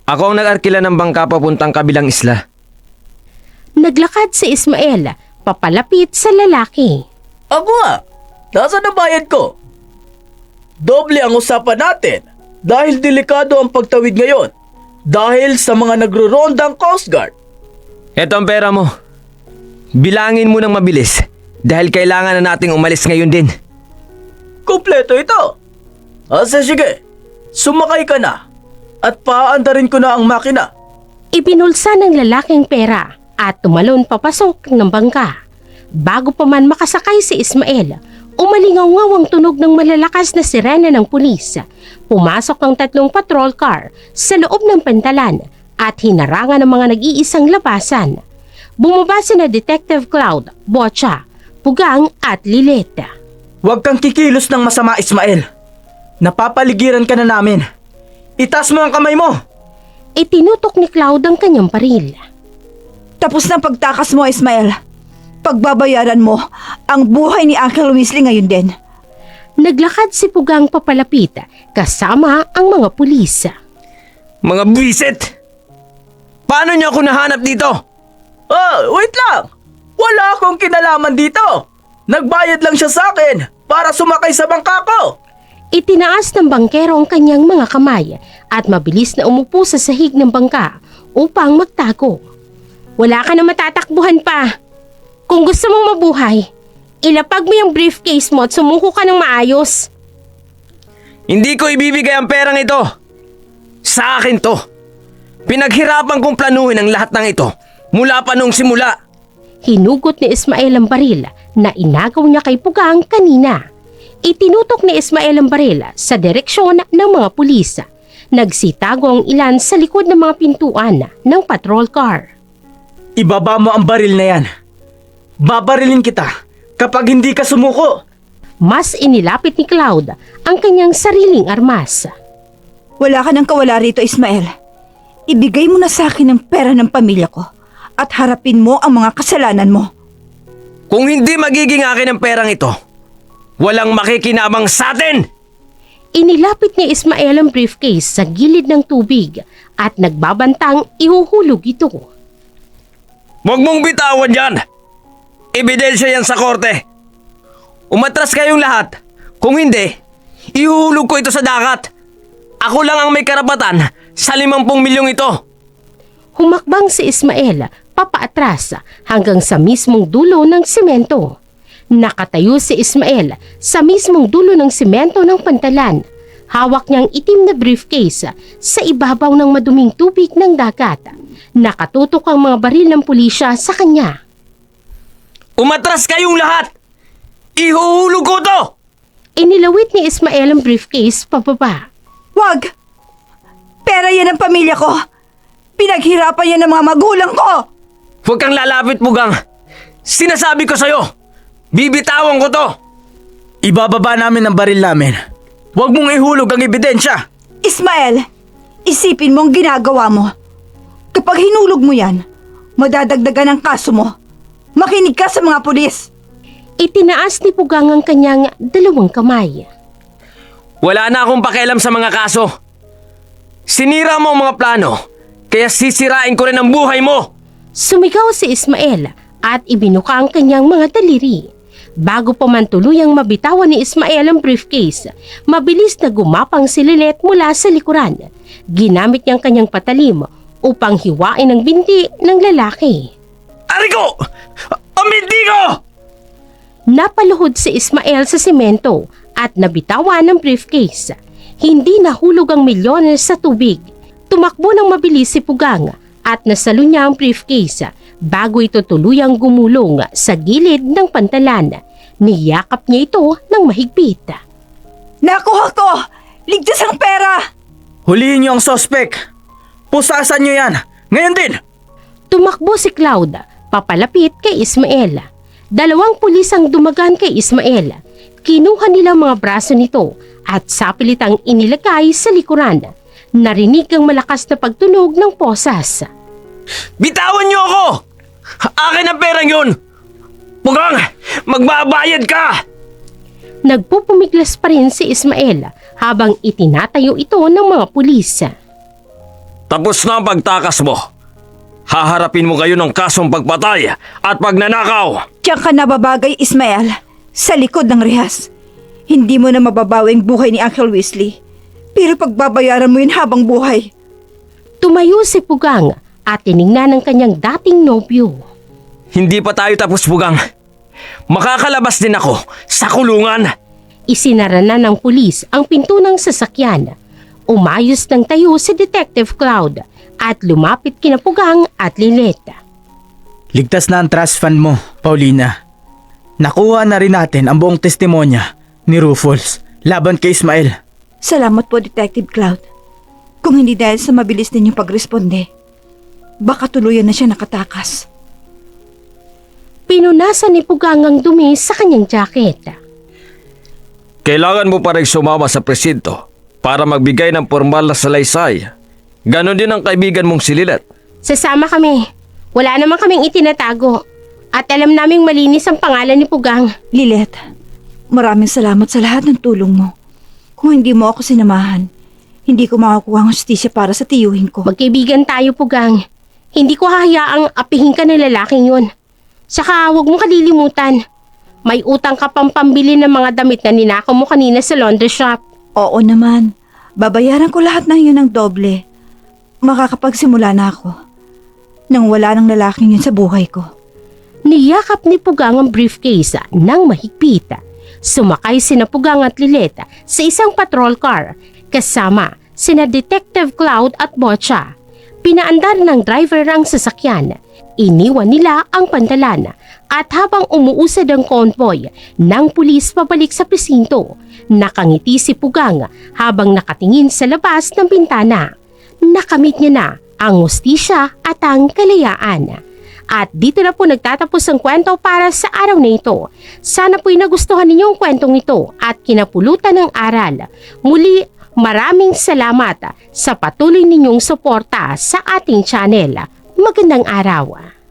Ako ang nag-arkila ng bangka papuntang kabilang isla. Naglakad si Ismael papalapit sa lalaki. Ako nga, nasa na bayad ko? Doble ang usapan natin dahil delikado ang pagtawid ngayon dahil sa mga nagro-rondang Coast Guard. Eto ang pera mo. Bilangin mo ng mabilis dahil kailangan na nating umalis ngayon din. Kompleto ito. Sige, sumakay ka na at paandarin ko na ang makina. Ibinulsa ng lalaking pera at tumalon papasok ng bangka. Bago pa man makasakay si Ismael, umalingaw-ngaw ang tunog ng malalakas na sirena ng pulis. Pumasok ang 3 patrol car sa loob ng pantalan at hinarangan ng mga nag-iisang labasan. Bumaba sina Detective Cloud, Botcha, Pugang at Lilet. Huwag kang kikilos ng masama, Ismael. Napapaligiran ka na namin. Itaas mo ang kamay mo! Itinutok ni Cloud ang kanyang baril. Tapos na ang pagtakas mo, Ismael. Pagbabayaran mo ang buhay ni Uncle Weasley ngayon din. Naglakad si Pugang papalapit kasama ang mga pulis. Mga buwisit! Paano niyo ako nahanap dito? Wait lang! Wala akong kinalaman dito! Nagbayad lang siya sa akin para sumakay sa bangka ko! Itinaas ng bangkero ang kanyang mga kamay at mabilis na umupo sa sahig ng bangka upang magtago. Wala ka na matatakbuhan pa. Kung gusto mong mabuhay, ilapag mo yung briefcase mo at sumuko ka ng maayos. Hindi ko ibibigay ang perang ito. Sa akin to. Pinaghirapan kong planuhin ang lahat ng ito mula pa nung simula. Hinugot ni Ismael ang baril na inagaw niya kay Pugang kanina. Itinutok ni Ismael ang baril sa direksyon ng mga pulis. Nagsitago ang ilan sa likod ng mga pintuan ng patrol car. Ibaba mo ang baril na yan. Babarilin kita kapag hindi ka sumuko. Mas inilapit ni Cloud ang kanyang sariling armas. Wala ka nang kawala rito, Ismael. Ibigay mo na sa akin ang pera ng pamilya ko at harapin mo ang mga kasalanan mo. Kung hindi magiging akin ang perang ito, walang makikinabang sa atin! Inilapit ni Ismael ang briefcase sa gilid ng tubig at nagbabantang ihuhulog ito. Huwag mong bitawan yan! Ebidensya yan sa korte! Umatras kayong lahat! Kung hindi, ihuhulog ko ito sa dagat! Ako lang ang may karapatan sa 50 milyong ito! Humakbang si Ismael papaatras hanggang sa mismong dulo ng simento. Nakatayo si Ismael sa mismong dulo ng simento ng pantalan. Hawak niyang itim na briefcase sa ibabaw ng maduming tubig ng dagat. Nakatutok ang mga baril ng pulisya sa kanya. Umatras kayong lahat! Ihuhulog ko to! Inilawit ni Ismael ang briefcase pababa. Wag! Pera yan ng pamilya ko! Pinaghirapan yan ng mga magulang ko! Huwag kang lalapit, Pugang! Sinasabi ko sa'yo! Bibitawan ko to! Ibababa namin ang baril namin. Huwag mong ihulog ang ebidensya. Ismael, isipin mo ang ginagawa mo. Kapag hinulog mo yan, madadagdagan ang kaso mo. Makinig ka sa mga pulis. Itinaas ni Pugang ang kanyang 2 kamay. Wala na akong pakialam sa mga kaso. Sinira mo ang mga plano, kaya sisirain ko rin ang buhay mo! Sumigaw si Ismael at ibinuka ang kanyang mga daliri. Bago pa man tuluyang mabitawan ni Ismael ang briefcase, mabilis na gumapang si Lilet mula sa likuran. Ginamit niyang kanyang patalim upang hiwain ang binti ng lalaki. Ariko! Ang binti ko! Napaluhod si Ismael sa semento at nabitawan ang briefcase. Hindi nahulog ang milyones sa tubig. Tumakbo ng mabilis si Pugang at nasalo niya ang briefcase bago ito tuluyang gumulong sa gilid ng pantalan. Niyakap niya ito ng mahigpit. Nakuha ko! Ligtas ang pera! Hulihin niyo ang sospek. Pusasan niyo yan. Ngayon din. Tumakbo si Cloud, papalapit kay Ismael. 2 pulis ang dumagan kay Ismael. Kinuha nila mga braso nito at sapilitang inilagay sa likuran. Narinig ang malakas na pagtunog ng posas. Bitawan niyo ako! Akin ang perang yun! Pugang! Magbabayad ka! Nagpupumiglas pa rin si Ismael habang itinatayo ito ng mga pulis. Tapos na ang pagtakas mo. Haharapin mo kayo ng kasong pagpatay at pagnanakaw. Diyan ka nababagay, Ismael. Sa likod ng rehas. Hindi mo na mababawi ang buhay ni Uncle Weasley. Pero pagbabayaran mo yun habang buhay. Tumayo si Pugang at tiningnan ng kanyang dating nobyo. Hindi pa tayo tapos, Pugang. Makakalabas din ako sa kulungan. Isinara na ng pulis ang pinto ng sasakyan. Umayos ng tayo si Detective Cloud at lumapit kina Pugang at Lilet. Ligtas na ang trust fund mo, Paulina. Nakuha na rin natin ang buong testimonya ni Rufus laban kay Ismael. Salamat po, Detective Cloud. Kung hindi dahil sa mabilis ninyong pagresponde, baka tuluyan na siya nakatakas. Pinunasan ni Pugang ang dumi sa kanyang jacket. Kailangan mo pa rin sumama sa presinto para magbigay ng formal na salaysay. Ganon din ang kaibigan mong si Lilet. Sasama kami. Wala naman kaming itinatago. At alam naming malinis ang pangalan ni Pugang. Lilet, maraming salamat sa lahat ng tulong mo. Kung hindi mo ako sinamahan, hindi ko makakuha ang hustisya para sa tiyuhin ko. Magkaibigan tayo, Pugang. Hindi ko hahayaang apihin ka ng lalaking yun. Saka huwag mong kalilimutan. May utang ka pang pambili ng mga damit na ninakaw mo kanina sa laundry shop. Oo naman. Babayaran ko lahat ng yun ng doble. Makakapagsimula na ako. Nang wala ng lalaking yun sa buhay ko. Niyakap ni Pugang ang briefcase ng mahigpit. Sumakay sina Pugang at Lilet sa isang patrol car kasama sina Detective Cloud at Botcha. Pinaandar ng driver ang sasakyan. Iniwan nila ang pantalan at habang umuusad ang convoy ng pulis pabalik sa presinto, nakangiti si Pugang habang nakatingin sa labas ng bintana. Nakamit niya na ang hustisya at ang kalayaan. At dito na po nagtatapos ang kwento para sa araw na ito. Sana po'y nagustuhan ninyo ang kwentong ito at kinapulutan ng aral. Muli, Maraming salamat sa patuloy ninyong suporta sa ating channel. Magandang araw.